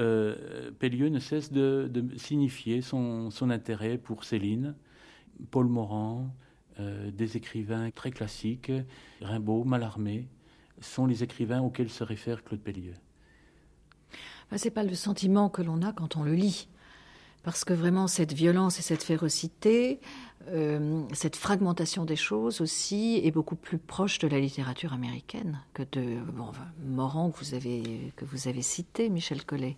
Pellieux ne cesse de signifier son intérêt pour Céline, Paul Morand, des écrivains très classiques, Rimbaud, Mallarmé, sont les écrivains auxquels se réfère Claude Pellieux.
Ce n'est pas le sentiment que l'on a quand on le lit. Parce que vraiment, cette violence et cette férocité, cette fragmentation des choses aussi, est beaucoup plus proche de la littérature américaine que de Morand que vous avez cité, Michel Collet.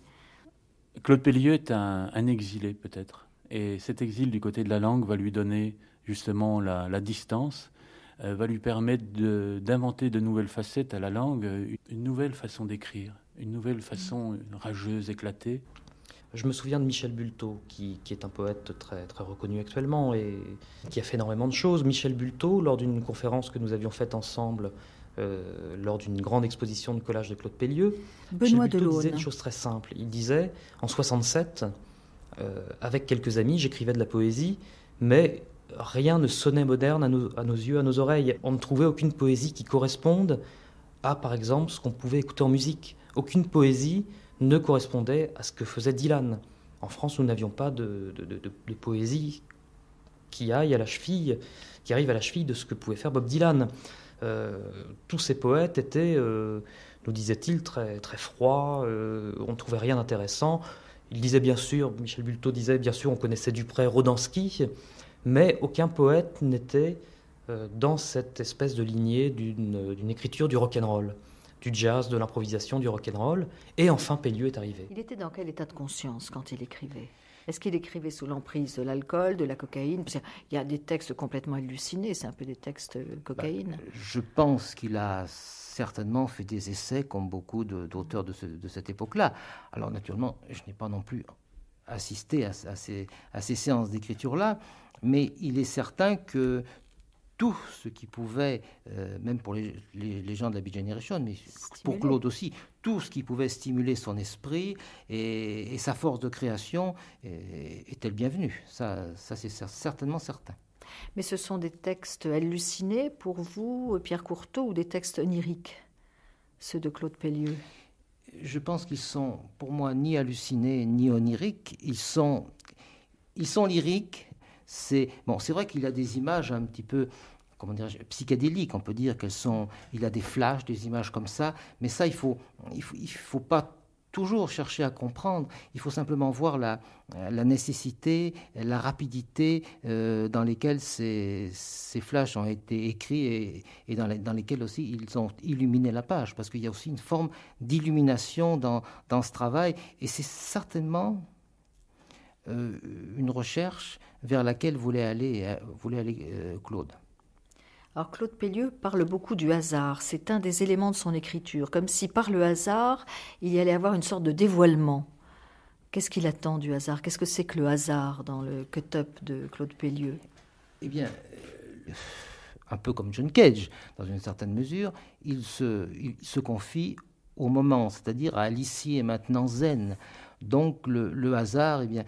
Claude Pellieux est un exilé, peut-être. Et cet exil du côté de la langue va lui donner justement la distance, va lui permettre d'inventer de nouvelles facettes à la langue, une nouvelle façon d'écrire, une nouvelle façon rageuse, éclatée.
Je me souviens de Michel Bulteau, qui est un poète très, très reconnu actuellement et qui a fait énormément de choses. Michel Bulteau, lors d'une conférence que nous avions faite ensemble, lors d'une grande exposition de collage de Claude Pellieux,
Benoît
Bulteau
Delaune
disait une chose très simple. Il disait, en 67, avec quelques amis, j'écrivais de la poésie, mais rien ne sonnait moderne à nos yeux, à nos oreilles. On ne trouvait aucune poésie qui corresponde à, par exemple, ce qu'on pouvait écouter en musique. Aucune poésie ne correspondait à ce que faisait Dylan. En France, nous n'avions pas de poésie qui arrive à la cheville de ce que pouvait faire Bob Dylan. Tous ces poètes étaient, nous disait-il, très, très froids, on ne trouvait rien d'intéressant. Il disait bien sûr, Michel Bulteau disait bien sûr, on connaissait Dupré, Rodansky, mais aucun poète n'était dans cette espèce de lignée d'une écriture du rock'n'roll, du jazz, de l'improvisation, du rock'n'roll. Et enfin, Pellieux est arrivé.
Il était dans quel état de conscience quand il écrivait ? Est-ce qu'il écrivait sous l'emprise de l'alcool, de la cocaïne ? Parce qu'il y a des textes complètement hallucinés, c'est un peu des textes cocaïne.
Je pense qu'il a certainement fait des essais, comme beaucoup d'auteurs de cette époque-là. Alors naturellement, je n'ai pas non plus assisté à ces séances d'écriture-là, mais il est certain que tout ce qui pouvait, même pour les gens de la Beat Generation, mais pour Claude aussi, tout ce qui pouvait stimuler son esprit et sa force de création était le bienvenu. Ça c'est certainement certain.
Mais ce sont des textes hallucinés pour vous, Pierre Courtauld, ou des textes oniriques, ceux de Claude Pellieux ?
Je pense qu'ils sont, pour moi, ni hallucinés ni oniriques. Ils sont lyriques. C'est vrai qu'il a des images un petit peu, comment dirais-je, psychédéliques. On peut dire il a des flashs, des images comme ça. Mais ça, il faut pas toujours chercher à comprendre. Il faut simplement voir la nécessité, la rapidité dans lesquelles ces flashs ont été écrits et dans lesquels aussi ils ont illuminé la page. Parce qu'il y a aussi une forme d'illumination dans ce travail. Et c'est certainement une recherche vers laquelle voulait aller Claude.
Alors Claude Pellieu parle beaucoup du hasard, c'est un des éléments de son écriture, comme si par le hasard, il y allait avoir une sorte de dévoilement. Qu'est-ce qu'il attend du hasard? Qu'est-ce que c'est que le hasard dans le cut-up de Claude Pellieu?
Eh bien, un peu comme John Cage, dans une certaine mesure, il se confie au moment, c'est-à-dire à l'ici et maintenant zen. Donc le hasard, eh bien,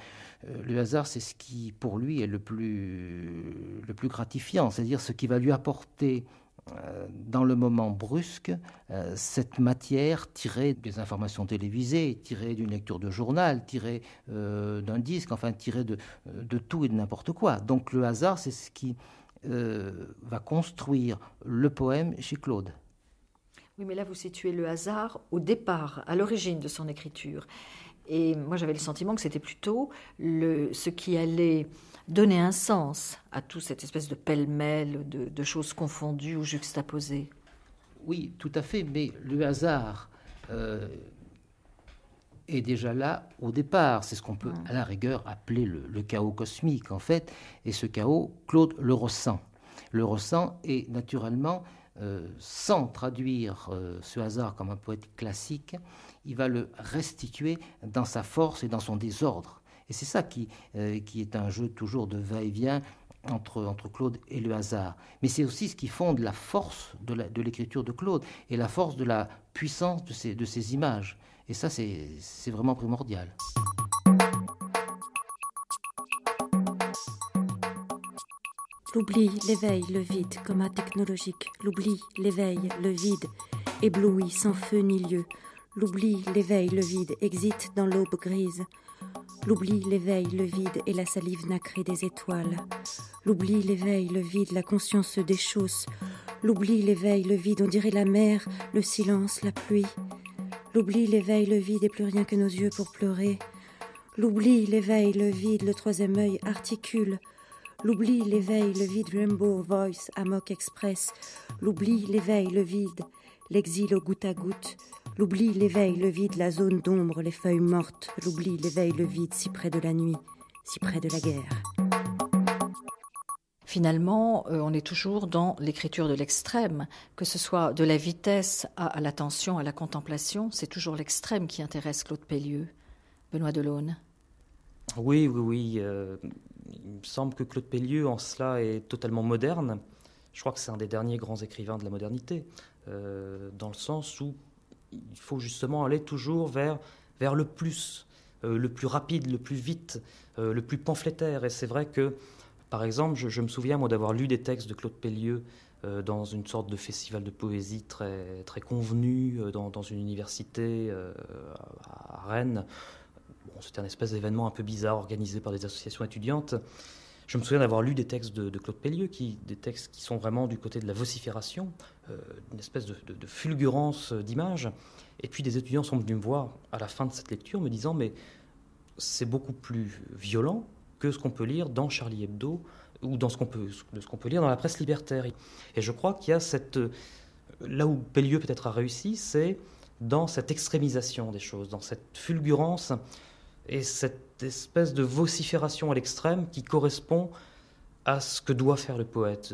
le hasard, c'est ce qui, pour lui, est le plus gratifiant, c'est-à-dire ce qui va lui apporter dans le moment brusque cette matière tirée des informations télévisées, tirée d'une lecture de journal, tirée d'un disque, enfin tirée de tout et de n'importe quoi. Donc le hasard, c'est ce qui va construire le poème chez Claude.
Oui, mais là, vous situez le hasard au départ, à l'origine de son écriture. Et moi, j'avais le sentiment que c'était plutôt ce qui allait donner un sens à toute cette espèce de pêle-mêle de choses confondues ou juxtaposées.
Oui, tout à fait, mais le hasard est déjà là au départ. C'est ce qu'on peut, à la rigueur, appeler le chaos cosmique, en fait. Et ce chaos, Claude le ressent. Le ressent et, naturellement, sans traduire ce hasard comme un poète classique, il va le restituer dans sa force et dans son désordre. Et c'est ça qui est un jeu toujours de va-et-vient entre Claude et le hasard. Mais c'est aussi ce qui fonde la force de l'écriture de Claude et la force de la puissance de ces images. Et ça, c'est vraiment primordial.
L'oubli, l'éveil, le vide, coma technologique. L'oubli, l'éveil, le vide, ébloui, sans feu ni lieu. L'oubli, l'éveil, le vide, exit dans l'aube grise. L'oubli, l'éveil, le vide et la salive nacrée des étoiles. L'oubli, l'éveil, le vide, la conscience se déchausse. L'oubli, l'éveil, le vide, on dirait la mer, le silence, la pluie. L'oubli, l'éveil, le vide et plus rien que nos yeux pour pleurer. L'oubli, l'éveil, le vide, le troisième œil articule. L'oubli, l'éveil, le vide, Rainbow Voice, Amok Express. L'oubli, l'éveil, le vide, l'exil au goutte à goutte. L'oubli, l'éveil, le vide, la zone d'ombre, les feuilles mortes. L'oubli, l'éveil, le vide, si près de la nuit, si près de la guerre.
Finalement, on est toujours dans l'écriture de l'extrême, que ce soit de la vitesse à l'attention, à la contemplation, c'est toujours l'extrême qui intéresse Claude Pellieu. Benoît Delaune.
Oui. Il me semble que Claude Pellieu, en cela, est totalement moderne. Je crois que c'est un des derniers grands écrivains de la modernité, dans le sens où il faut justement aller toujours vers le plus rapide, le plus vite, le plus pamphlétaire. Et c'est vrai que, par exemple, je me souviens, moi, d'avoir lu des textes de Claude Pellieu dans une sorte de festival de poésie très, très convenu, dans une université à Rennes. Bon, c'était un espèce d'événement un peu bizarre organisé par des associations étudiantes. Je me souviens d'avoir lu des textes de Claude Pellieu, des textes qui sont vraiment du côté de la vocifération, une espèce de fulgurance d'images. Et puis des étudiants sont venus me voir à la fin de cette lecture me disant « mais c'est beaucoup plus violent que ce qu'on peut lire dans Charlie Hebdo ou dans ce qu'on peut lire dans la presse libertaire ». Et je crois qu'il y a là où Pellieu peut-être a réussi, c'est dans cette extrémisation des choses, dans cette fulgurance et cette espèce de vocifération à l'extrême qui correspond à ce que doit faire le poète.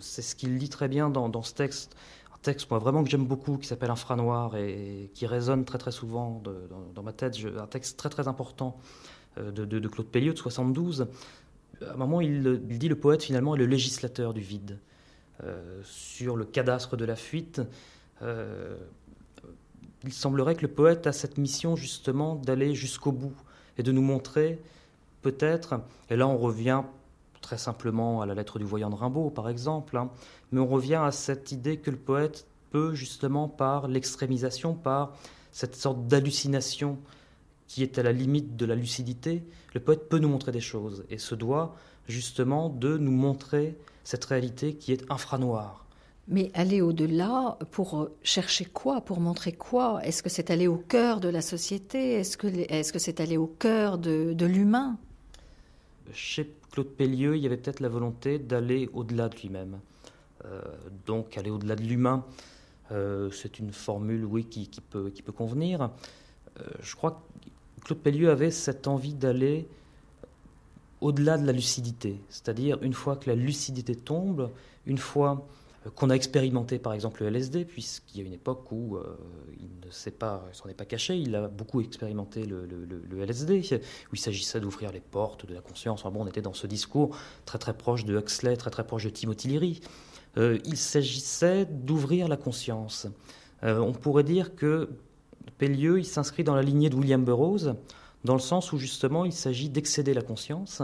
C'est ce qu'il dit très bien dans ce texte, un texte moi, vraiment que j'aime beaucoup, qui s'appelle Infranoir et qui résonne très très souvent dans ma tête, un texte très très important de Claude Pellieu de 72. À un moment, il dit le poète finalement est le législateur du vide. Sur le cadastre de la fuite, il semblerait que le poète a cette mission justement d'aller jusqu'au bout et de nous montrer peut-être, et là on revient très simplement à la lettre du voyant de Rimbaud par exemple, mais on revient à cette idée que le poète peut justement par l'extrémisation, par cette sorte d'hallucination qui est à la limite de la lucidité, le poète peut nous montrer des choses et se doit justement de nous montrer cette réalité qui est infranoire.
Mais aller au-delà pour chercher quoi, pour montrer quoi? Est-ce que c'est aller au cœur de la société? Est-ce que c'est aller au cœur de l'humain?
Chez Claude Pellieu, il y avait peut-être la volonté d'aller au-delà de lui-même. Donc aller au-delà de l'humain, c'est une formule, oui, qui peut convenir. Je crois que Claude Pellieu avait cette envie d'aller au-delà de la lucidité. C'est-à-dire, une fois que la lucidité tombe, une fois qu'on a expérimenté par exemple le LSD, puisqu'il y a une époque où il ne s'en est pas caché, il a beaucoup expérimenté le LSD, où il s'agissait d'ouvrir les portes de la conscience. Enfin bon, on était dans ce discours très très proche de Huxley, très très proche de Timothy Leary. Il s'agissait d'ouvrir la conscience. On pourrait dire que Pellieu, il s'inscrit dans la lignée de William Burroughs, dans le sens où justement il s'agit d'excéder la conscience.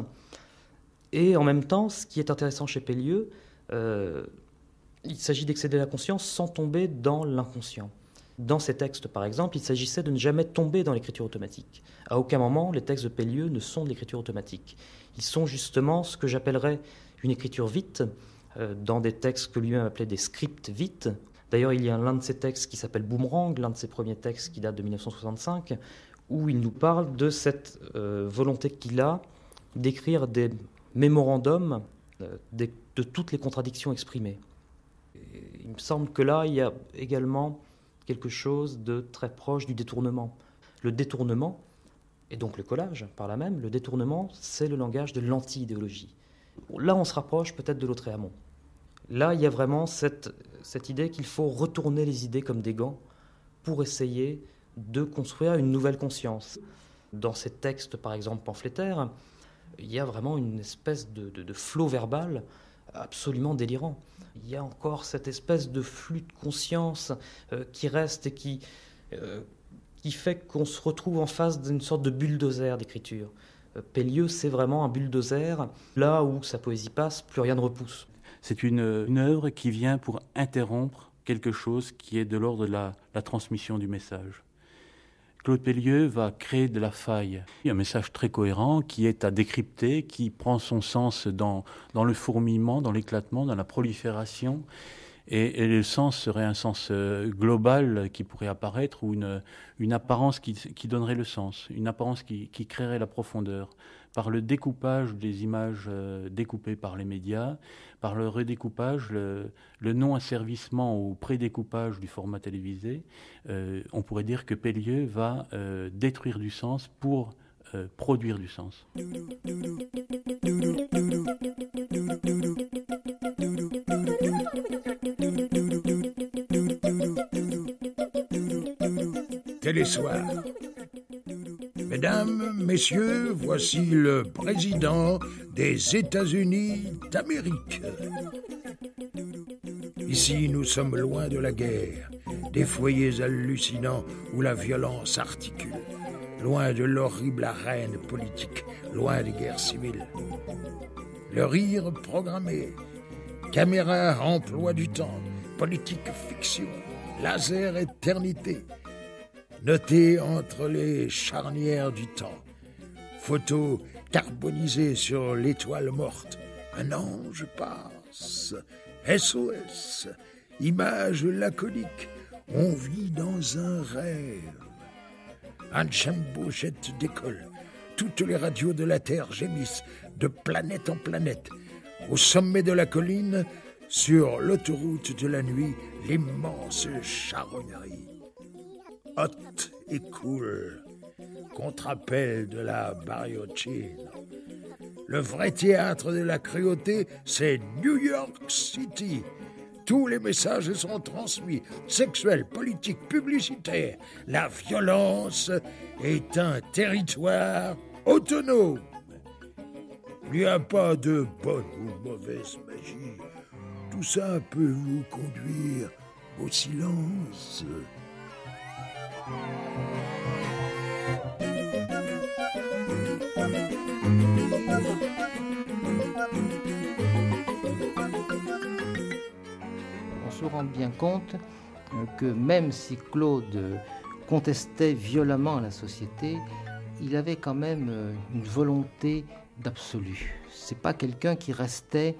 Et en même temps, ce qui est intéressant chez Pellieu, il s'agit d'excéder la conscience sans tomber dans l'inconscient. Dans ces textes, par exemple, il s'agissait de ne jamais tomber dans l'écriture automatique. À aucun moment, les textes de Pellieu ne sont de l'écriture automatique. Ils sont justement ce que j'appellerais une écriture vite, dans des textes que lui-même appelait des scripts vite. D'ailleurs, il y a l'un de ses textes qui s'appelle Boomerang, l'un de ses premiers textes qui date de 1965, où il nous parle de cette volonté qu'il a d'écrire des mémorandums de toutes les contradictions exprimées. Il me semble que là, il y a également quelque chose de très proche du détournement. Le détournement, et donc le collage par là même, le détournement, c'est le langage de l'anti-idéologie. Là, on se rapproche peut-être de Lautréamont. Là, il y a vraiment cette idée qu'il faut retourner les idées comme des gants pour essayer de construire une nouvelle conscience. Dans ces textes, par exemple, pamphlétaires, il y a vraiment une espèce de flot verbal absolument délirant. Il y a encore cette espèce de flux de conscience qui reste et qui fait qu'on se retrouve en face d'une sorte de bulldozer d'écriture. Pellieu, c'est vraiment un bulldozer. Là où sa poésie passe, plus rien ne repousse.
C'est une œuvre qui vient pour interrompre quelque chose qui est de l'ordre de la transmission du message. Claude Pellieu va créer de la faille. Il y a un message très cohérent qui est à décrypter, qui prend son sens dans le fourmillement, dans l'éclatement, dans la prolifération. Et le sens serait un sens global qui pourrait apparaître, ou une apparence qui donnerait le sens, une apparence qui créerait la profondeur. Par le découpage des images découpées par les médias, par le redécoupage, le non-asservissement au prédécoupage du format télévisé, on pourrait dire que Pellieu va détruire du sens pour produire du sens.
Télésoir. Mesdames, messieurs, voici le président des États-Unis d'Amérique. Ici, nous sommes loin de la guerre, des foyers hallucinants où la violence articule, loin de l'horrible arène politique, loin des guerres civiles. Le rire programmé, caméra emploi du temps, politique fiction, laser éternité, noté entre les charnières du temps, photo carbonisée sur l'étoile morte, un ange passe, SOS, image laconique, on vit dans un rêve. Un jumbo-jet décolle, toutes les radios de la Terre gémissent, de planète en planète. Au sommet de la colline, sur l'autoroute de la nuit, l'immense charognnerie. Hot et cool, contre-appel de la Bariocchino. Le vrai théâtre de la cruauté, c'est New York City. Tous les messages sont transmis, sexuels, politiques, publicitaires. La violence est un territoire autonome. Il n'y a pas de bonne ou mauvaise magie. Tout ça peut vous conduire au silence.
On se rend bien compte que même si Claude contestait violemment la société, il avait quand même une volonté d'absolu. C'est pas quelqu'un qui restait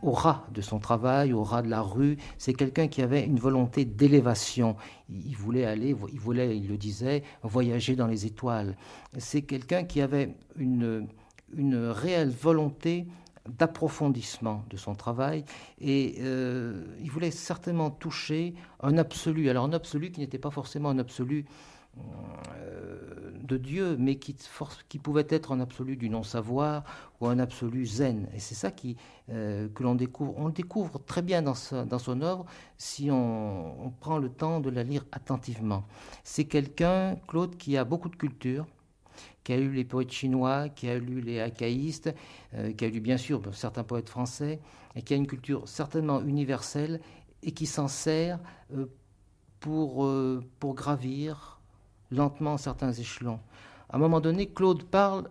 au ras de son travail, au ras de la rue. C'est quelqu'un qui avait une volonté d'élévation. Il voulait aller, il le disait, voyager dans les étoiles. C'est quelqu'un qui avait une réelle volonté d'approfondissement de son travail et il voulait certainement toucher un absolu. Alors un absolu qui n'était pas forcément un absolu de Dieu, mais qui pouvait être un absolu du non-savoir ou un absolu zen. Et c'est ça que l'on découvre. On le découvre très bien dans son œuvre si on prend le temps de la lire attentivement. C'est quelqu'un, Claude, qui a beaucoup de culture, qui a lu les poètes chinois, qui a lu les haïkaïstes, qui a lu bien sûr certains poètes français, et qui a une culture certainement universelle et qui s'en sert pour gravir lentement certains échelons. À un moment donné, Claude parle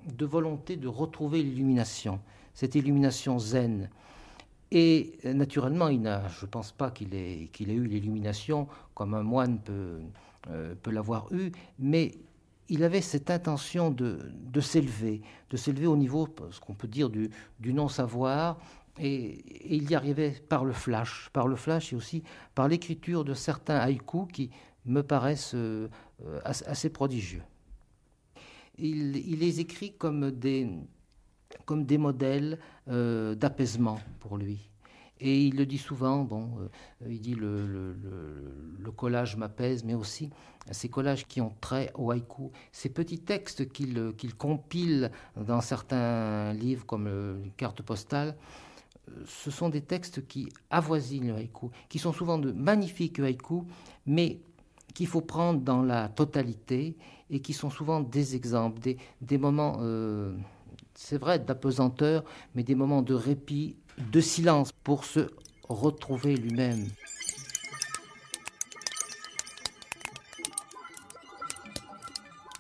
de volonté de retrouver l'illumination, cette illumination zen. Et naturellement, je ne pense pas qu'il ait eu l'illumination comme un moine peut l'avoir eu, mais il avait cette intention de s'élever au niveau, ce qu'on peut dire, du non-savoir, et il y arrivait par le flash et aussi par l'écriture de certains haïkus qui me paraissent assez prodigieux. Il les écrit comme des modèles d'apaisement pour lui. Et il le dit souvent, il dit le collage m'apaise, mais aussi ces collages qui ont trait au haïku, ces petits textes qu'il compile dans certains livres comme Carte postale, ce sont des textes qui avoisinent le haïku, qui sont souvent de magnifiques haïkus, mais qu'il faut prendre dans la totalité et qui sont souvent des exemples, des moments, c'est vrai, d'apesanteur, mais des moments de répit, de silence pour se retrouver lui-même.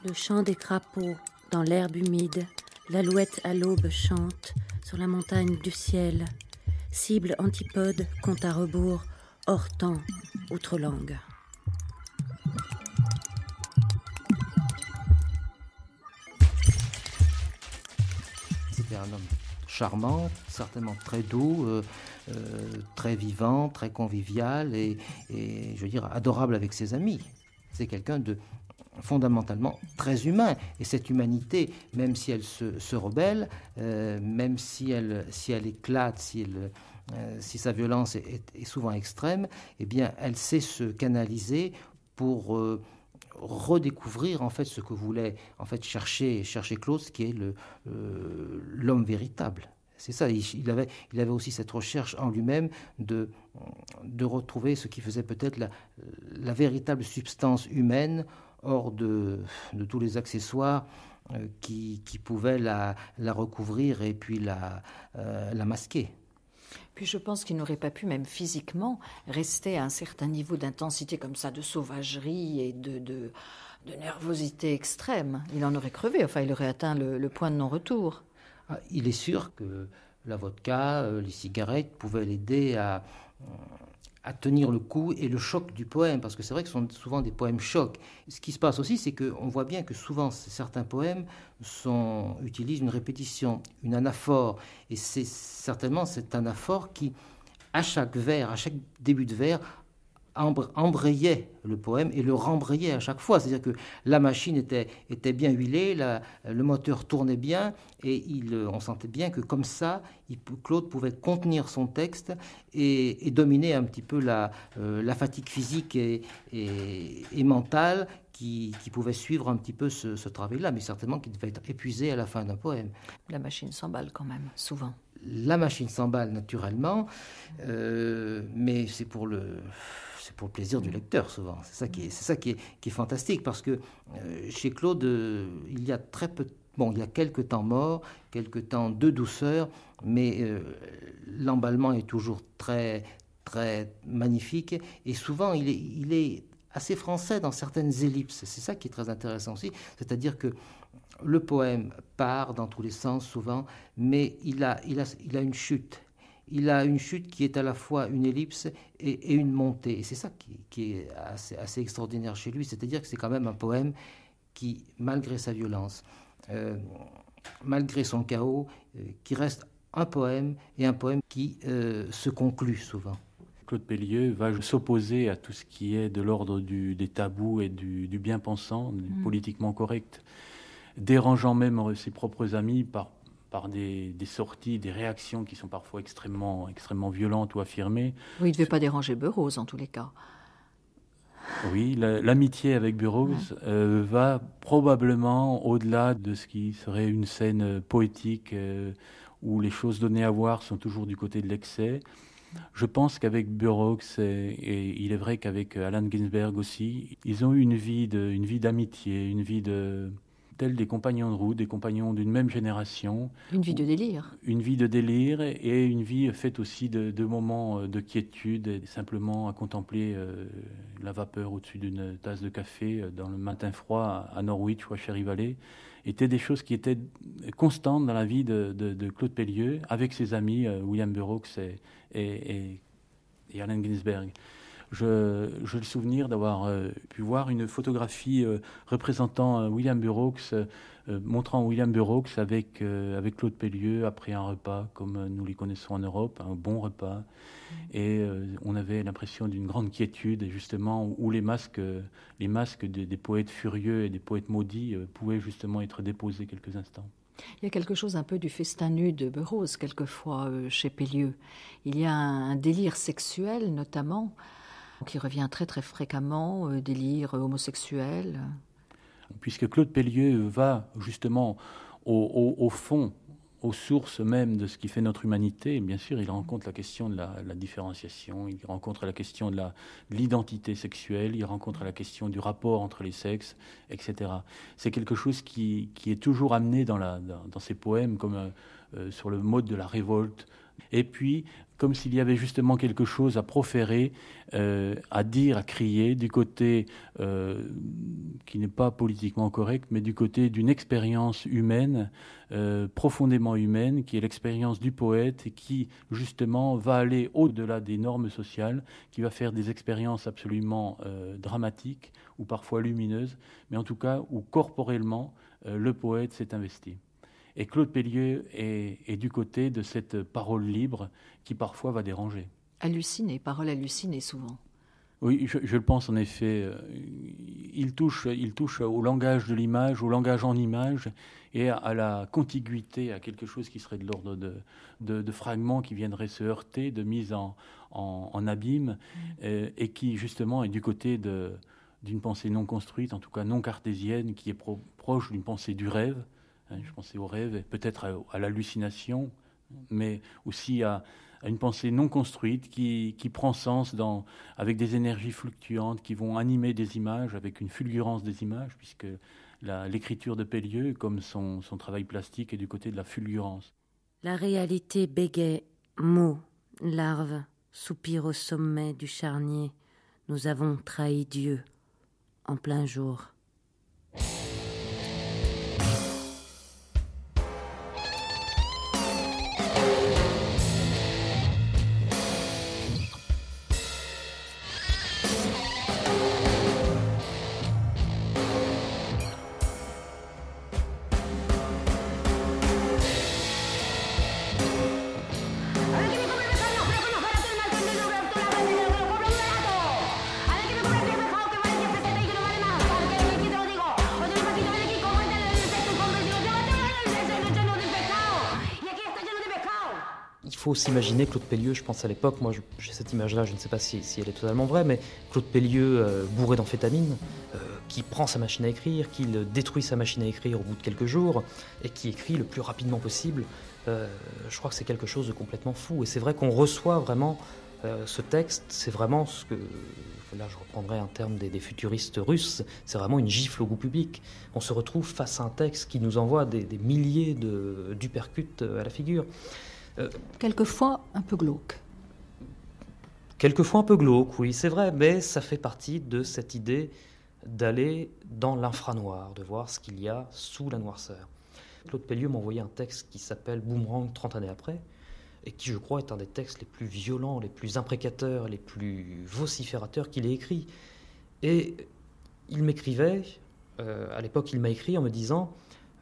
Le chant des crapauds dans l'herbe humide, l'alouette à l'aube chante sur la montagne du ciel. Cible antipode, compte à rebours, hors temps, outre langue.
C'était un homme charmant, certainement très doux, très vivant, très convivial et je veux dire adorable avec ses amis. C'est quelqu'un de fondamentalement très humain. Et cette humanité, même si elle se rebelle, même si elle éclate, si sa violence est souvent extrême, eh bien, elle sait se canaliser pour redécouvrir en fait ce que voulait en fait chercher Claude, ce qui est l'homme véritable. C'est ça, il avait aussi cette recherche en lui-même de retrouver ce qui faisait peut-être la véritable substance humaine hors de tous les accessoires qui pouvaient la recouvrir et puis la masquer.
Puis je pense qu'il n'aurait pas pu, même physiquement, rester à un certain niveau d'intensité comme ça, de sauvagerie et de nervosité extrême. Il en aurait crevé, enfin il aurait atteint le point de non-retour.
Il est sûr que la vodka, les cigarettes pouvaient l'aider à tenir le coup et le choc du poème, parce que c'est vrai que ce sont souvent des poèmes chocs. Ce qui se passe aussi, c'est qu'on voit bien que souvent certains poèmes utilisent une répétition, une anaphore, et c'est certainement cette anaphore qui, à chaque vers, à chaque début de vers, embrayait le poème et le rembrayait à chaque fois. C'est-à-dire que la machine était bien huilée, le moteur tournait bien et on sentait bien que comme ça, Claude pouvait contenir son texte et dominer un petit peu la fatigue physique et mentale qui pouvait suivre un petit peu ce travail-là, mais certainement qui devait être épuisé à la fin d'un poème.
La machine s'emballe quand même, souvent.
La machine s'emballe naturellement, mais c'est pour le plaisir du lecteur souvent. C'est ça qui est fantastique, parce que chez Claude, il y a très peu, il y a quelques temps morts, quelques temps de douceur, mais l'emballement est toujours très, très magnifique, et souvent il est assez français dans certaines ellipses. C'est ça qui est très intéressant aussi, c'est-à-dire que le poème part dans tous les sens souvent, mais il a une chute. Il a une chute qui est à la fois une ellipse et une montée. Et c'est ça qui est assez extraordinaire chez lui. C'est-à-dire que c'est quand même un poème qui, malgré sa violence, malgré son chaos, qui reste un poème, et un poème qui se conclut souvent.
Claude Pellieu va s'opposer à tout ce qui est de l'ordre des tabous et du bien-pensant, du politiquement correct, dérangeant même ses propres amis par des sorties, des réactions qui sont parfois extrêmement violentes ou affirmées.
Oui, il ne devait pas déranger Burroughs en tous les cas.
Oui, l'amitié avec Burroughs va probablement au-delà de ce qui serait une scène poétique où les choses données à voir sont toujours du côté de l'excès. Je pense qu'avec Burroughs, et il est vrai qu'avec Allen Ginsberg aussi, ils ont eu une vie d'amitié, une vie tels des compagnons de route, des compagnons d'une même génération.
Une vie de délire.
Une vie de délire et une vie faite aussi de moments de quiétude, et simplement à contempler la vapeur au-dessus d'une tasse de café dans le matin froid à Norwich ou à Cherry Valley, étaient des choses qui étaient constantes dans la vie de Claude Pellieu, avec ses amis William Burroughs et Allen Ginsberg. J'ai le souvenir d'avoir pu voir une photographie représentant William Burroughs, montrant William Burroughs avec Claude Pellieu après un repas, comme nous les connaissons en Europe, un bon repas. Et on avait l'impression d'une grande quiétude, justement, où les masques des poètes furieux et des poètes maudits pouvaient justement être déposés quelques instants.
Il y a quelque chose un peu du festin nu de Burroughs, quelquefois, chez Pellieu. Il y a un délire sexuel, notamment, qui revient très très fréquemment, délire homosexuel.
Puisque Claude Pellieu va justement au fond, aux sources même de ce qui fait notre humanité, bien sûr, il rencontre la question de la différenciation, il rencontre la question de l'identité sexuelle, il rencontre la question du rapport entre les sexes, etc. C'est quelque chose qui est toujours amené dans ses poèmes, comme sur le mode de la révolte. Et puis, comme s'il y avait justement quelque chose à proférer, à dire, à crier, du côté qui n'est pas politiquement correct, mais du côté d'une expérience humaine, profondément humaine, qui est l'expérience du poète et qui, justement, va aller au-delà des normes sociales, qui va faire des expériences absolument dramatiques ou parfois lumineuses, mais en tout cas où corporellement, le poète s'est investi. Et Claude Pellieu est du côté de cette parole libre qui parfois va déranger.
Halluciné, parole hallucinée souvent.
Oui, je le pense en effet. Il touche au langage de l'image, au langage en image et à la contiguïté, à quelque chose qui serait de l'ordre de fragments qui viendraient se heurter, de mise en abîme, et qui justement est du côté d'une pensée non construite, en tout cas non cartésienne, qui est proche d'une pensée du rêve. Je pensais au rêve, peut-être à l'hallucination, mais aussi à une pensée non construite qui prend sens avec des énergies fluctuantes qui vont animer des images, avec une fulgurance des images, puisque l'écriture de Pellieu, comme son travail plastique, est du côté de la fulgurance.
La réalité bégaie, mots, larves, soupir au sommet du charnier. Nous avons trahi Dieu en plein jour.
Il faut s'imaginer Claude Pellieu, je pense à l'époque, moi j'ai cette image-là, je ne sais pas si elle est totalement vraie, mais Claude Pellieu bourré d'amphétamine, qui prend sa machine à écrire, qui détruit sa machine à écrire au bout de quelques jours, et qui écrit le plus rapidement possible. Je crois que c'est quelque chose de complètement fou, et c'est vrai qu'on reçoit vraiment ce texte, c'est vraiment ce que, là je reprendrai un terme des futuristes russes, c'est vraiment une gifle au goût public. On se retrouve face à un texte qui nous envoie des milliers d'uppercuts à la figure.
Quelquefois un peu glauque.
Quelquefois un peu glauque, oui, c'est vrai, mais ça fait partie de cette idée d'aller dans l'infranoir, de voir ce qu'il y a sous la noirceur. Claude Pellieu m'a envoyé un texte qui s'appelle Boomerang 30 années après, et qui, je crois, est un des textes les plus violents, les plus imprécateurs, les plus vociférateurs qu'il ait écrit. Et il m'écrivait, à l'époque il m'a écrit en me disant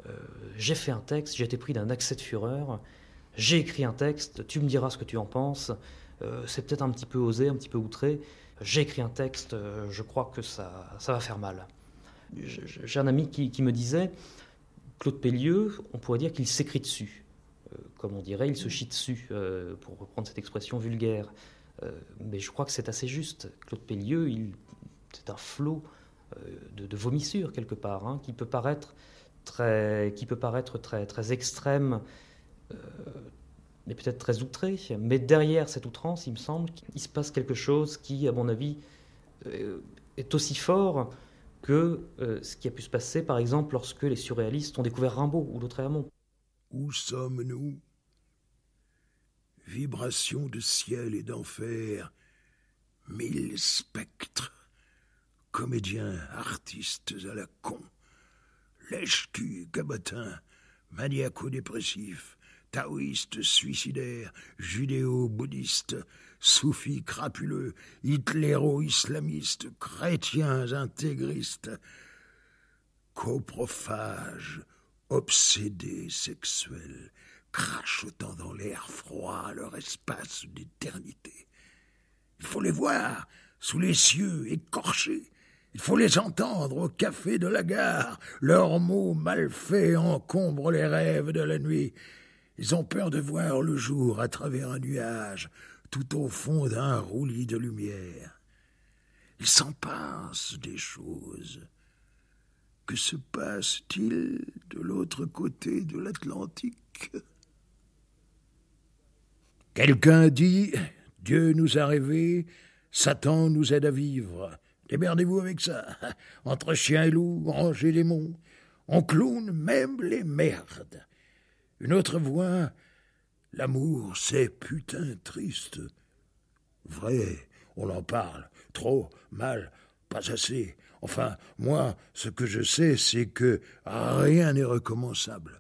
« J'ai fait un texte, j'ai été pris d'un accès de fureur, j'ai écrit un texte, tu me diras ce que tu en penses, c'est peut-être un petit peu osé, un petit peu outré, j'ai écrit un texte, je crois que ça va faire mal. » J'ai un ami qui me disait, Claude Pellieu, on pourrait dire qu'il s'écrit dessus. Comme on dirait, il se chie dessus, pour reprendre cette expression vulgaire. Mais je crois que c'est assez juste. Claude Pellieu, c'est un flot de vomissures quelque part, hein, qui peut paraître très extrême, et peut-être très outré, mais derrière cette outrance, il me semble qu'il se passe quelque chose qui, à mon avis, est aussi fort que ce qui a pu se passer, par exemple, lorsque les surréalistes ont découvert Rimbaud ou Lautréamont.
Où sommes-nous? Vibrations de ciel et d'enfer, 1000 spectres, comédiens, artistes à la con, lèche-cul, cabotins, maniaco-dépressifs, taoïstes suicidaires, judéo-bouddhistes, soufis crapuleux, hitléro-islamistes, chrétiens intégristes, coprophages, obsédés sexuels, crachotant dans l'air froid leur espace d'éternité. Il faut les voir sous les cieux écorchés. Il faut les entendre au café de la gare. Leurs mots mal faits encombrent les rêves de la nuit. Ils ont peur de voir le jour à travers un nuage, tout au fond d'un roulis de lumière. Il s'en passe des choses. Que se passe-t-il de l'autre côté de l'Atlantique? Quelqu'un dit « Dieu nous a rêvés, Satan nous aide à vivre. Démerdez-vous avec ça. Entre chien et loup, rangez les monts. On cloune même les merdes. » Une autre voix, « L'amour, c'est putain triste. » Vrai, on en parle. Trop, mal, pas assez. Enfin, moi, ce que je sais, c'est que rien n'est recommençable.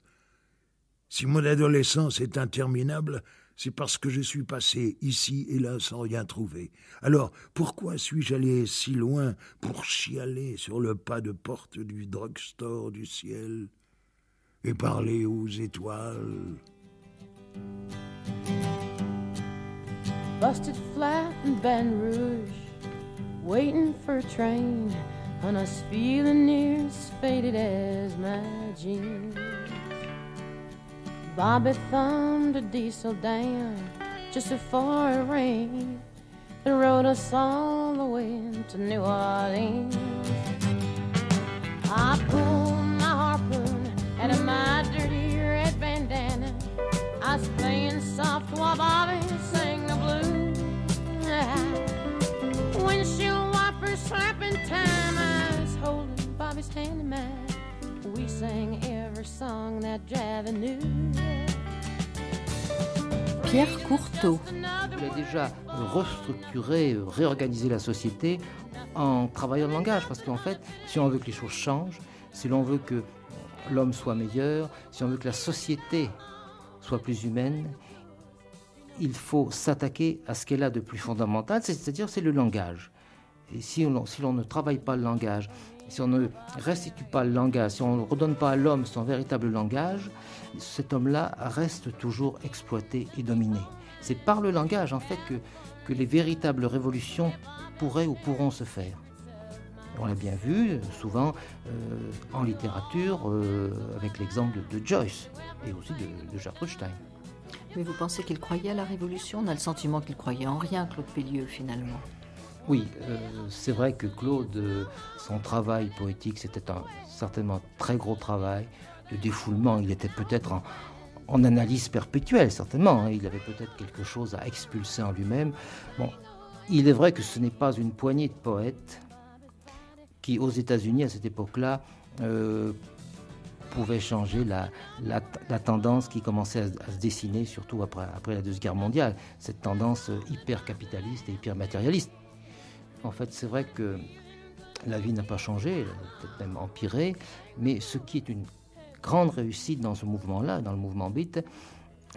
Si mon adolescence est interminable, c'est parce que je suis passé ici et là sans rien trouver. Alors, pourquoi suis-je allé si loin pour chialer sur le pas de porte du drugstore du ciel et parler aux étoiles?
Busted flat in Baton Rouge, waiting for a train, and us feeling near as faded as my jeans. Bobby thumbed a diesel down just before it rained and rode us all the way to New Orleans. I pulled my harpoon out of my dirty red bandana. I was playing soft while Bobby sang the blues. Windshield wipers slapping time, I was holding Bobby's hand in mine. We sang every song that Javi knew.
Pierre Courtauld.
Il a déjà restructuré, réorganisé la société en travaillant le langage, parce qu'en fait, si on veut que les choses changent, si l'on veut que l'homme soit meilleur, si on veut que la société soit plus humaine, il faut s'attaquer à ce qu'elle a de plus fondamental, c'est-à-dire c'est le langage. Et si l'on ne travaille pas le langage, si on ne restitue pas le langage, si on ne redonne pas à l'homme son véritable langage, cet homme-là reste toujours exploité et dominé. C'est par le langage, en fait, que les véritables révolutions pourraient ou pourront se faire. On l'a bien vu, souvent, en littérature, avec l'exemple de Joyce et aussi de Gertrude Stein.
Mais vous pensez qu'il croyait à la révolution? On a le sentiment qu'il croyait en rien, Claude Pellieu, finalement.
Oui, c'est vrai que Claude, son travail poétique, c'était certainement un très gros travail de défoulement. Il était peut-être en analyse perpétuelle, certainement. Hein. Il avait peut-être quelque chose à expulser en lui-même. Bon, il est vrai que ce n'est pas une poignée de poètes qui, aux États-Unis, à cette époque-là, pouvaient changer la tendance qui commençait à se dessiner, surtout après la Deuxième Guerre mondiale, cette tendance hyper-capitaliste et hyper-matérialiste. En fait, c'est vrai que la vie n'a pas changé, elle a peut-être même empiré, mais ce qui est une grande réussite dans ce mouvement-là, dans le mouvement Beat,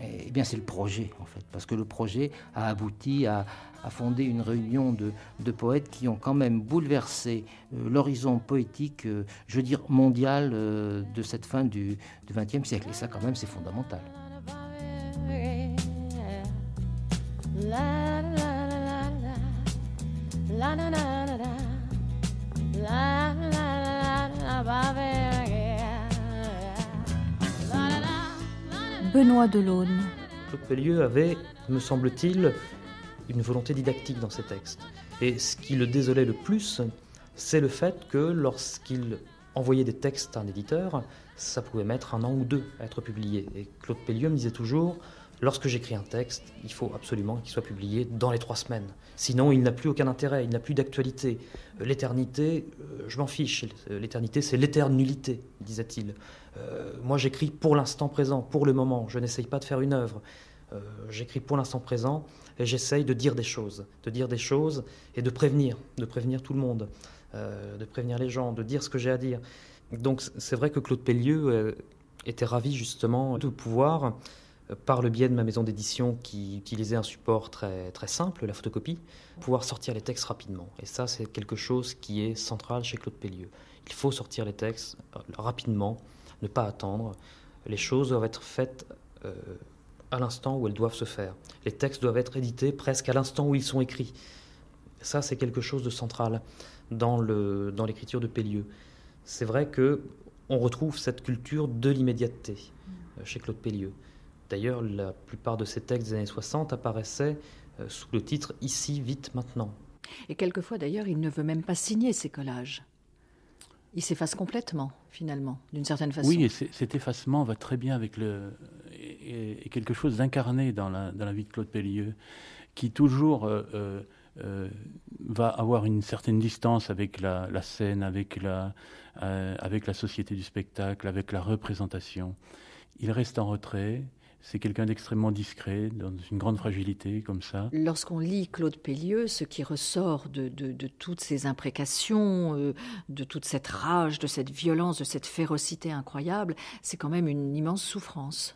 eh bien, c'est le projet, en fait, parce que le projet a abouti à fonder une réunion de poètes qui ont quand même bouleversé l'horizon poétique, je veux dire, mondial de cette fin du XXe siècle. Et ça, quand même, c'est fondamental.
Benoît Delaune.
Claude Pellieu avait, me semble-t-il, une volonté didactique dans ses textes. Et ce qui le désolait le plus, c'est le fait que lorsqu'il envoyait des textes à un éditeur, ça pouvait mettre 1 an ou 2 à être publié. Et Claude Pellieu me disait toujours, lorsque j'écris un texte, il faut absolument qu'il soit publié dans les 3 semaines. Sinon, il n'a plus aucun intérêt, il n'a plus d'actualité. L'éternité, je m'en fiche. L'éternité, c'est l'éternulité, disait-il. Moi, j'écris pour l'instant présent, pour le moment. Je n'essaye pas de faire une œuvre. J'écris pour l'instant présent et j'essaye de dire des choses et de prévenir tout le monde, de prévenir les gens, de dire ce que j'ai à dire. Donc c'est vrai que Claude Pellieu était ravi justement de pouvoir, par le biais de ma maison d'édition qui utilisait un support très, très simple, la photocopie, pouvoir sortir les textes rapidement. Et ça, c'est quelque chose qui est central chez Claude Pellieu. Il faut sortir les textes rapidement, ne pas attendre. Les choses doivent être faites à l'instant où elles doivent se faire. Les textes doivent être édités presque à l'instant où ils sont écrits. Ça, c'est quelque chose de central dans l'écriture de Pellieu. C'est vrai qu'on retrouve cette culture de l'immédiateté chez Claude Pellieu. D'ailleurs, la plupart de ses textes des années 60 apparaissaient sous le titre « Ici, vite, maintenant ».
Et quelquefois, d'ailleurs, il ne veut même pas signer ses collages. Il s'efface complètement, finalement, d'une certaine façon.
Oui, et cet effacement va très bien avec et quelque chose d'incarné dans la vie de Claude Pellieu, qui toujours va avoir une certaine distance avec la scène, avec la société du spectacle, avec la représentation. Il reste en retrait. C'est quelqu'un d'extrêmement discret, dans une grande fragilité, comme ça.
Lorsqu'on lit Claude Pellieu, ce qui ressort de toutes ces imprécations, de toute cette rage, de cette violence, de cette férocité incroyable, c'est quand même une immense souffrance.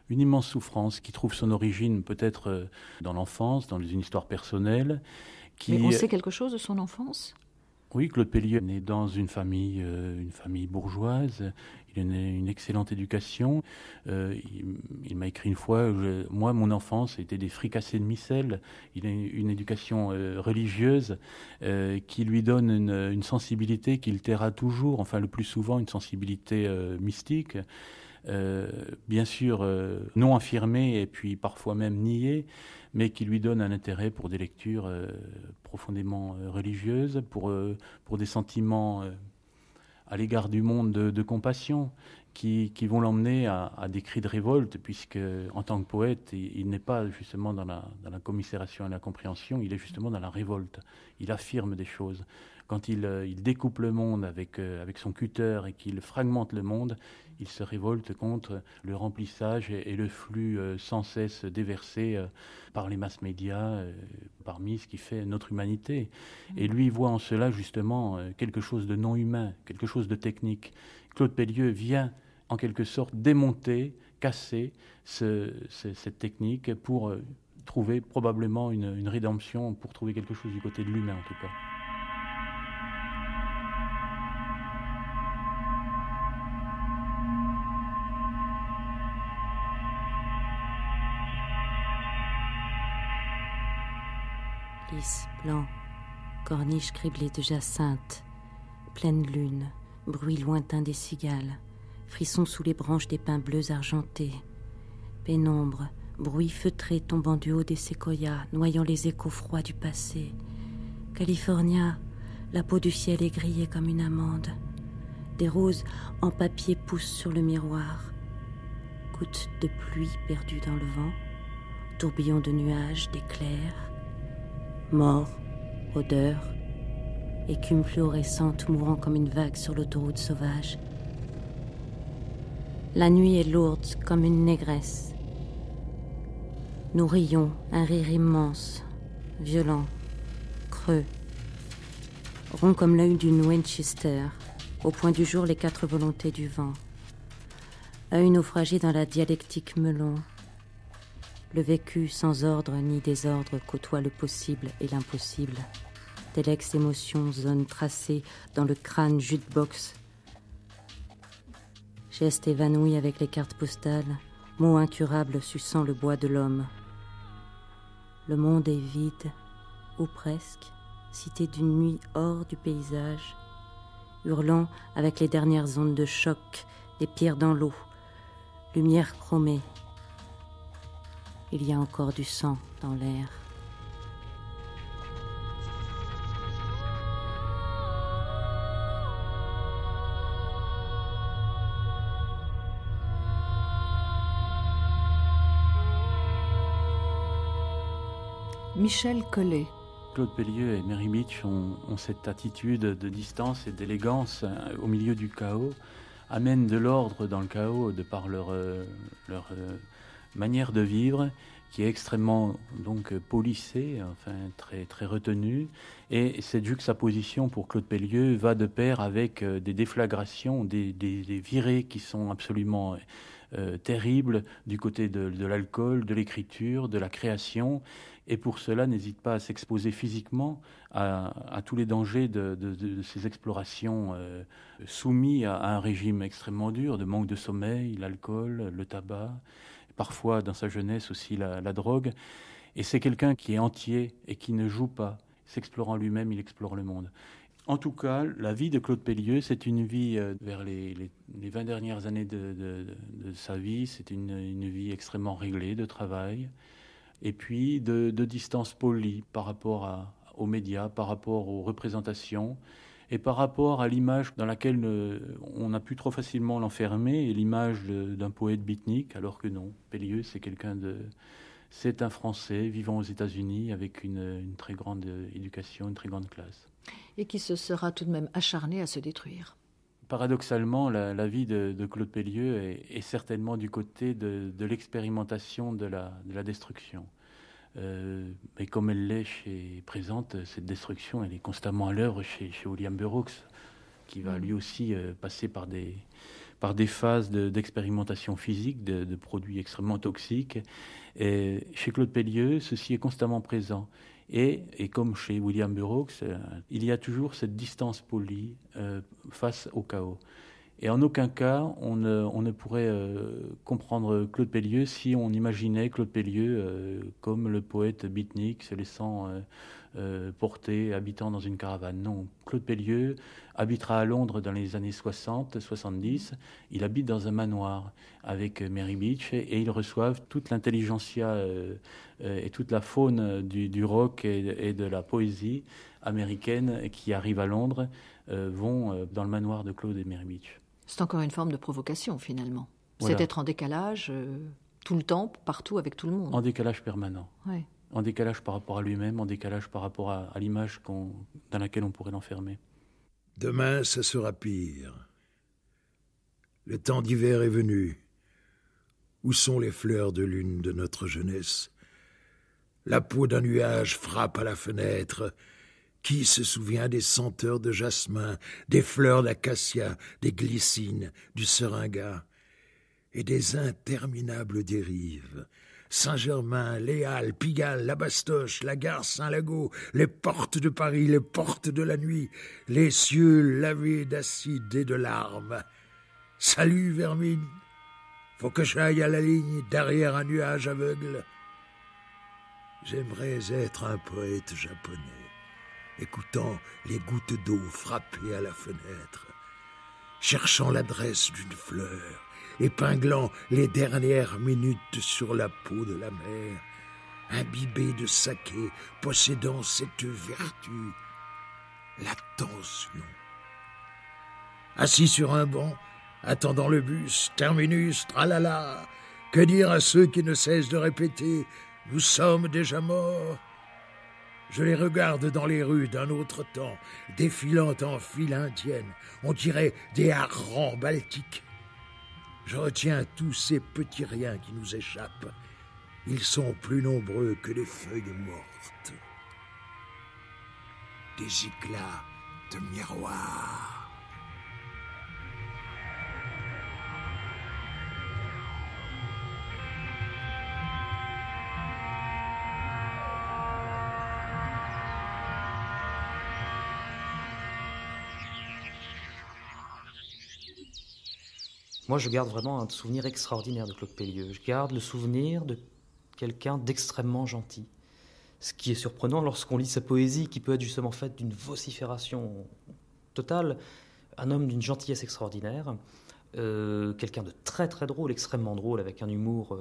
Une immense souffrance qui trouve son origine peut-être dans l'enfance, dans une histoire personnelle.
Mais on sait quelque chose de son enfance ?
Oui, Claude Pellieu est né dans une famille bourgeoise. Il a une excellente éducation. Il m'a écrit une fois, moi, mon enfance, était des fricassés de micelle. Il a une éducation religieuse qui lui donne une sensibilité qu'il taira toujours, enfin le plus souvent une sensibilité mystique. Bien sûr non affirmée et puis parfois même niée, mais qui lui donne un intérêt pour des lectures profondément religieuses, pour des sentiments à l'égard du monde de compassion qui vont l'emmener à des cris de révolte, puisque en tant que poète, il n'est pas justement dans la commisération et la compréhension, il est justement dans la révolte. Il affirme des choses. Quand il découpe le monde avec son cutter et qu'il fragmente le monde, il se révolte contre le remplissage et le flux sans cesse déversé par les masses médias, parmi ce qui fait notre humanité. Et lui voit en cela justement quelque chose de non humain, quelque chose de technique. Claude Pellieu vient en quelque sorte démonter, casser cette technique pour trouver probablement une rédemption, pour trouver quelque chose du côté de l'humain en tout cas.
Lys blanc, corniche criblée de jacinthe, pleine lune, bruit lointain des cigales, frissons sous les branches des pins bleus argentés, pénombre, bruit feutré tombant du haut des séquoias, noyant les échos froids du passé. California, la peau du ciel est grillée comme une amande. Des roses en papier poussent sur le miroir. Gouttes de pluie perdues dans le vent, tourbillons de nuages, d'éclairs. Mort, odeur, écume fluorescente mourant comme une vague sur l'autoroute sauvage. La nuit est lourde comme une négresse. Nous rions, un rire immense, violent, creux, rond comme l'œil d'une Winchester, au point du jour les 4 volontés du vent. Œil naufragé dans la dialectique melon. Le vécu sans ordre ni désordre côtoie le possible et l'impossible. Telle ex-émotion, zone tracée dans le crâne jukebox. Geste évanoui avec les cartes postales, mots incurables suçant le bois de l'homme. Le monde est vide, ou presque, cité d'une nuit hors du paysage, hurlant avec les dernières ondes de choc, des pierres dans l'eau, lumière chromée. Il y a encore du sang dans l'air.
Michel Collet.
Claude Pellieu et Mary Beach ont cette attitude de distance et d'élégance au milieu du chaos, amènent de l'ordre dans le chaos de par leur manière de vivre, qui est extrêmement donc polissée, enfin très très retenue, et cette juxtaposition pour Claude Pellieu va de pair avec des déflagrations, des virées qui sont absolument terribles du côté de l'alcool, de l'écriture, de la création, et pour cela n'hésite pas à s'exposer physiquement à tous les dangers de ces explorations soumis à un régime extrêmement dur, de manque de sommeil, l'alcool, le tabac, parfois dans sa jeunesse aussi la drogue. Et c'est quelqu'un qui est entier et qui ne joue pas. S'explorant lui-même, il explore le monde. En tout cas, la vie de Claude Pellieu, c'est une vie vers les 20 dernières années de sa vie, c'est une vie extrêmement réglée de travail, et puis de distance polie par rapport aux médias, par rapport aux représentations, et par rapport à l'image dans laquelle on a pu trop facilement l'enfermer, et l'image d'un poète beatnik, alors que non. Pellieu, c'est un Français vivant aux États-Unis avec une très grande éducation, une très grande classe.
Et qui se sera tout de même acharné à se détruire.
Paradoxalement, la vie de Claude Pellieu est certainement du côté de l'expérimentation de la destruction. Mais comme elle l'est présente, cette destruction, elle est constamment à l'œuvre chez William Burroughs, qui va lui aussi passer par des phases d'expérimentation physique, de produits extrêmement toxiques. Et chez Claude Pellieu, ceci est constamment présent. Et comme chez William Burroughs, il y a toujours cette distance polie face au chaos. Et en aucun cas, on ne pourrait comprendre Claude Pellieu si on imaginait Claude Pellieu comme le poète beatnik se laissant porter, habitant dans une caravane. Non, Claude Pellieu habitera à Londres dans les années 60, 70. Il habite dans un manoir avec Mary Beach et ils reçoivent toute l'intelligentsia et toute la faune du rock et de la poésie américaine qui arrive à Londres vont dans le manoir de Claude et Mary Beach.
C'est encore une forme de provocation, finalement.
Voilà.
C'est d'être en décalage tout le temps, partout, avec tout le monde.
En décalage permanent.
Ouais.
En décalage par rapport à lui-même, en décalage par rapport à l'image dans laquelle on pourrait l'enfermer.
Demain, ça sera pire. Le temps d'hiver est venu. Où sont les fleurs de lune de notre jeunesse? La peau d'un nuage frappe à la fenêtre. Qui se souvient des senteurs de jasmin, des fleurs d'acacia, des glycines, du seringa, et des interminables dérives? Saint-Germain, les Halles, Pigalle, la Bastoche, la gare Saint-Lago, les portes de Paris, les portes de la nuit, les cieux lavés d'acide et de larmes. Salut, vermine, faut que j'aille à la ligne derrière un nuage aveugle. J'aimerais être un poète japonais, écoutant les gouttes d'eau frapper à la fenêtre, cherchant l'adresse d'une fleur, épinglant les dernières minutes sur la peau de la mer, imbibé de saké, possédant cette vertu, l'attention. Assis sur un banc, attendant le bus, terminus, tralala, que dire à ceux qui ne cessent de répéter « Nous sommes déjà morts ». Je les regarde dans les rues d'un autre temps, défilant en file indienne, on dirait des harengs baltiques. Je retiens tous ces petits riens qui nous échappent. Ils sont plus nombreux que les feuilles mortes. Des éclats de miroirs.
Moi, je garde vraiment un souvenir extraordinaire de Claude Pellieu. Je garde le souvenir de quelqu'un d'extrêmement gentil. Ce qui est surprenant lorsqu'on lit sa poésie, qui peut être justement faite d'une vocifération totale. Un homme d'une gentillesse extraordinaire. Quelqu'un de très très drôle, extrêmement drôle, avec un humour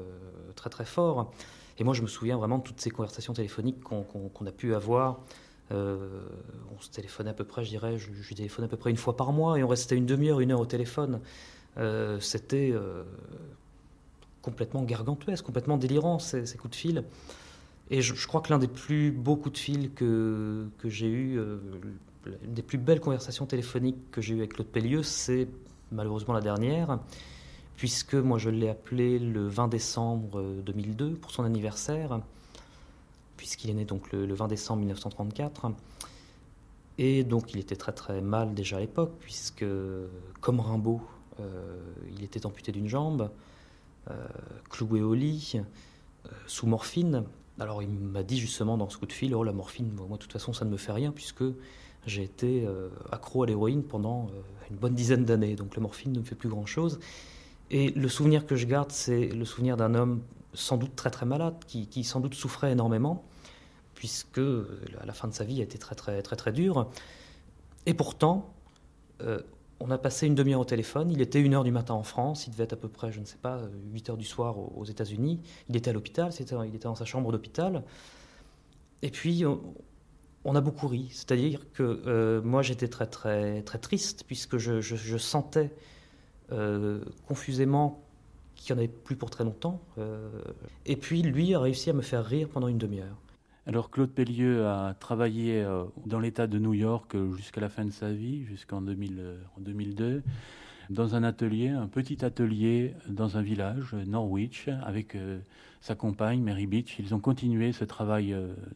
très très fort. Et moi, je me souviens vraiment de toutes ces conversations téléphoniques qu'on a pu avoir. On se téléphonait à peu près, je dirais, je lui téléphonais à peu près une fois par mois, et on restait une demi-heure, 1 heure au téléphone. C'était complètement gargantuesque, complètement délirant, ces coups de fil. Et je crois que l'un des plus beaux coups de fil que j'ai eu, une des plus belles conversations téléphoniques que j'ai eues avec Claude Pellieux, c'est malheureusement la dernière, puisque moi je l'ai appelé le 20 décembre 2002 pour son anniversaire, puisqu'il est né donc le 20 décembre 1934. Et donc il était très très mal déjà à l'époque, puisque comme Rimbaud, il était amputé d'une jambe, cloué au lit, sous morphine. Alors il m'a dit justement dans ce coup de fil, oh la morphine, moi de toute façon ça ne me fait rien, puisque j'ai été accro à l'héroïne pendant une bonne dizaine d'années, donc la morphine ne me fait plus grand-chose. Et le souvenir que je garde, c'est le souvenir d'un homme sans doute très très malade, qui sans doute souffrait énormément, puisque la fin de sa vie a été très très très très dure. Et pourtant, on a passé une demi-heure au téléphone. Il était 1h du matin en France, il devait être à peu près, je ne sais pas, 8h du soir aux États-Unis. Il était à l'hôpital, il était dans sa chambre d'hôpital. Et puis, on a beaucoup ri. C'est-à-dire que moi, j'étais très très très triste, puisque je sentais confusément qu'il n'y en avait plus pour très longtemps. Et puis, lui a réussi à me faire rire pendant une demi-heure.
Alors Claude Pellieux a travaillé dans l'État de New York jusqu'à la fin de sa vie, jusqu'en 2002, dans un atelier, un petit atelier dans un village, Norwich, avec sa compagne Mary Beach. Ils ont continué ce travail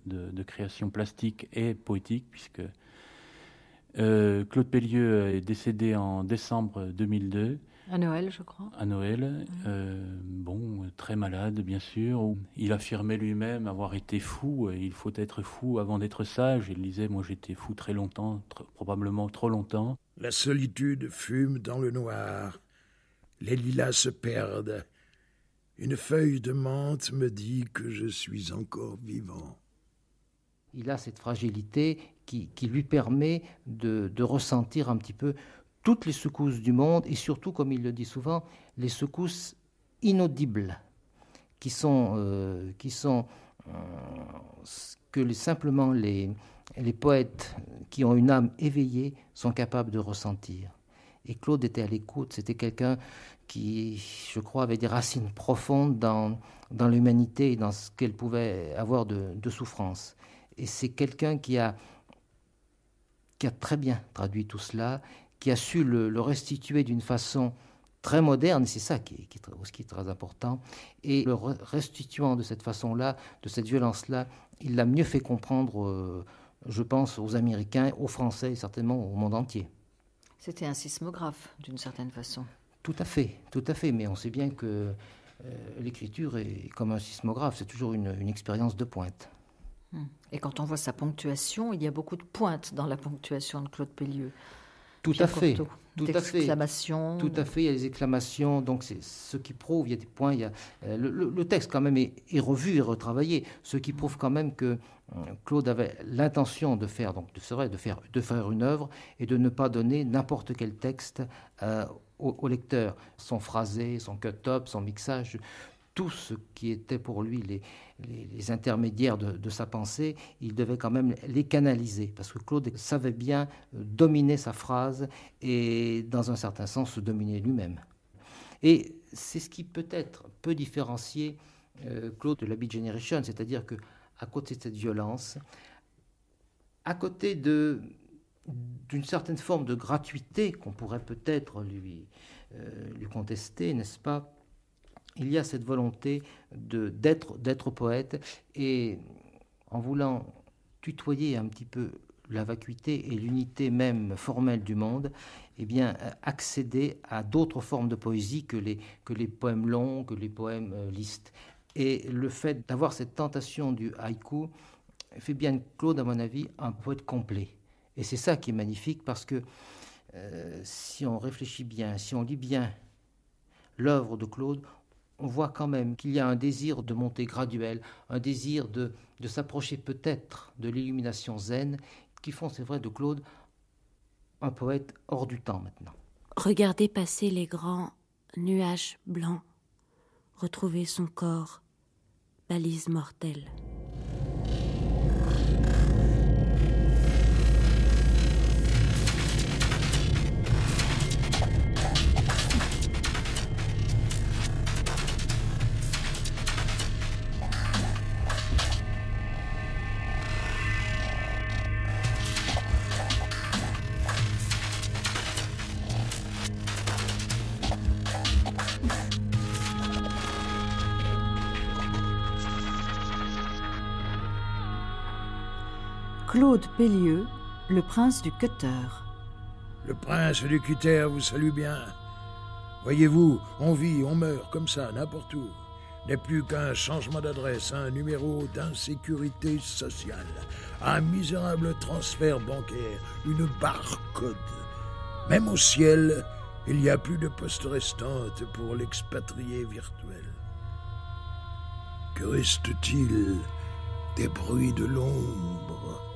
de création plastique et poétique, puisque Claude Pellieux est décédé en décembre 2002.
À Noël, je crois.
À Noël, très malade, bien sûr. Il affirmait lui-même avoir été fou. Il faut être fou avant d'être sage. Il disait, moi j'étais fou très longtemps, probablement trop longtemps.
La solitude fume dans le noir. Les lilas se perdent. Une feuille de menthe me dit que je suis encore vivant.
Il a cette fragilité qui lui permet de ressentir un petit peu toutes les secousses du monde, et surtout, comme il le dit souvent, les secousses inaudibles, qui sont que simplement les poètes qui ont une âme éveillée sont capables de ressentir. Et Claude était à l'écoute, c'était quelqu'un qui, je crois, avait des racines profondes dans l'humanité et dans ce qu'elle pouvait avoir de souffrance. Et c'est quelqu'un qui a très bien traduit tout cela, qui a su le restituer d'une façon très moderne, et c'est ça qui est très important. Et le restituant de cette façon-là, de cette violence-là, il l'a mieux fait comprendre, je pense, aux Américains, aux Français et certainement au monde entier.
C'était un sismographe, d'une certaine façon.
Tout à fait, mais on sait bien que l'écriture est comme un sismographe, c'est toujours une expérience de pointe.
Et quand on voit sa ponctuation, il y a beaucoup de pointes dans la ponctuation de Claude Pellieux.
Tout à fait.
Exclamations.
Tout à fait, il y a des exclamations, donc c'est ce qui prouve, il y a des points, le texte quand même est revu et retravaillé, ce qui prouve quand même que Claude avait l'intention de faire une œuvre et de ne pas donner n'importe quel texte au lecteur. Son phrasé, son cut-up, son mixage, tout ce qui était pour lui les intermédiaires de sa pensée, il devait quand même les canaliser, parce que Claude savait bien dominer sa phrase et, dans un certain sens, se dominer lui-même. Et c'est ce qui peut-être peut différencier Claude de la Beat Generation, c'est-à-dire qu'à côté de cette violence, à côté d'une certaine forme de gratuité qu'on pourrait peut-être lui contester, n'est-ce pas ? Il y a cette volonté d'être poète, et en voulant tutoyer un petit peu la vacuité et l'unité même formelle du monde, eh bien, accéder à d'autres formes de poésie que les poèmes longs, que les poèmes listes. Et le fait d'avoir cette tentation du haïku fait bien de Claude, à mon avis, un poète complet. Et c'est ça qui est magnifique, parce que si on réfléchit bien, si on lit bien l'œuvre de Claude, on voit quand même qu'il y a un désir de montée graduelle, un désir de s'approcher peut-être de l'illumination zen, qui font, c'est vrai, de Claude un poète hors du temps maintenant.
Regardez passer les grands nuages blancs, retrouver son corps, balise mortelle.
Claude Pellieu, le prince du cutter.
Le prince du cutter vous salue bien. Voyez-vous, on vit, on meurt comme ça, n'importe où. N'est plus qu'un changement d'adresse, un numéro d'insécurité sociale, un misérable transfert bancaire, une barcode. Même au ciel, il n'y a plus de poste restante pour l'expatrié virtuel. Que reste-t-il des bruits de l'ombre ?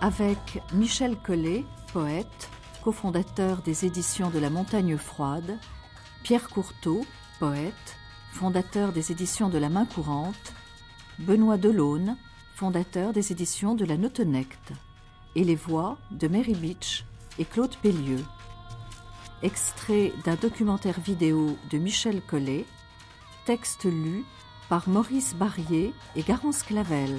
Avec Michel Collet, poète, cofondateur des éditions de La Montagne Froide, Pierre Courtauld, poète, fondateur des éditions de La Main Courante, Benoît Delaune, fondateur des éditions de La Notenecte, et les voix de Mary Beach et Claude Pellieu. Extrait d'un documentaire vidéo de Michel Collet, texte lu par Maurice Barrier et Garance Clavel.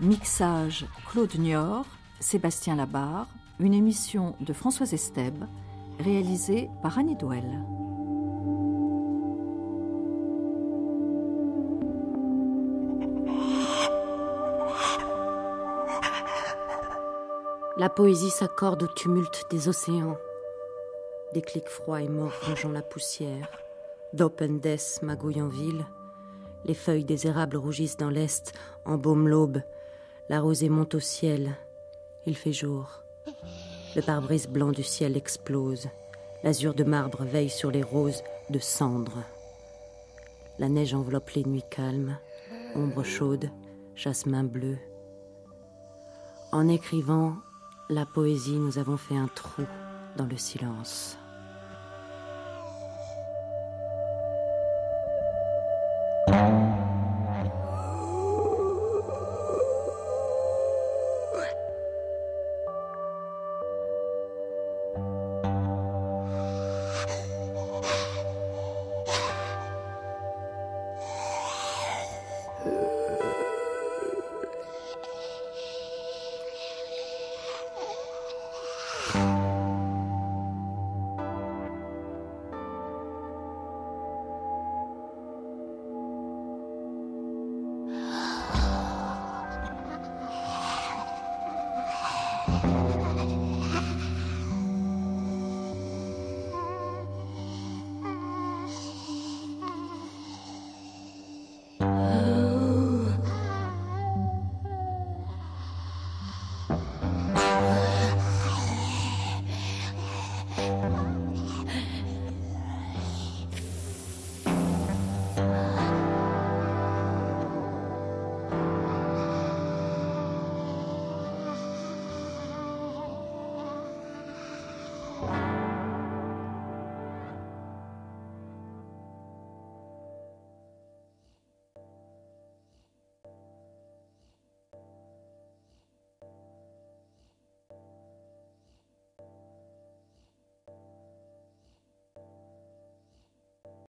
Mixage Claude Niort, Sébastien Labarre, une émission de Françoise Estèbe, réalisée par Annie Douel.
La poésie s'accorde au tumulte des océans. Des clics froids et morts rongeant la poussière. D'open death magouillant ville. Les feuilles des érables rougissent dans l'est, embaument l'aube. La rosée monte au ciel. Il fait jour. Le pare-brise blanc du ciel explose. L'azur de marbre veille sur les roses de cendre. La neige enveloppe les nuits calmes. Ombre chaude, jasmin bleu. En écrivant la poésie, nous avons fait un trou dans le silence.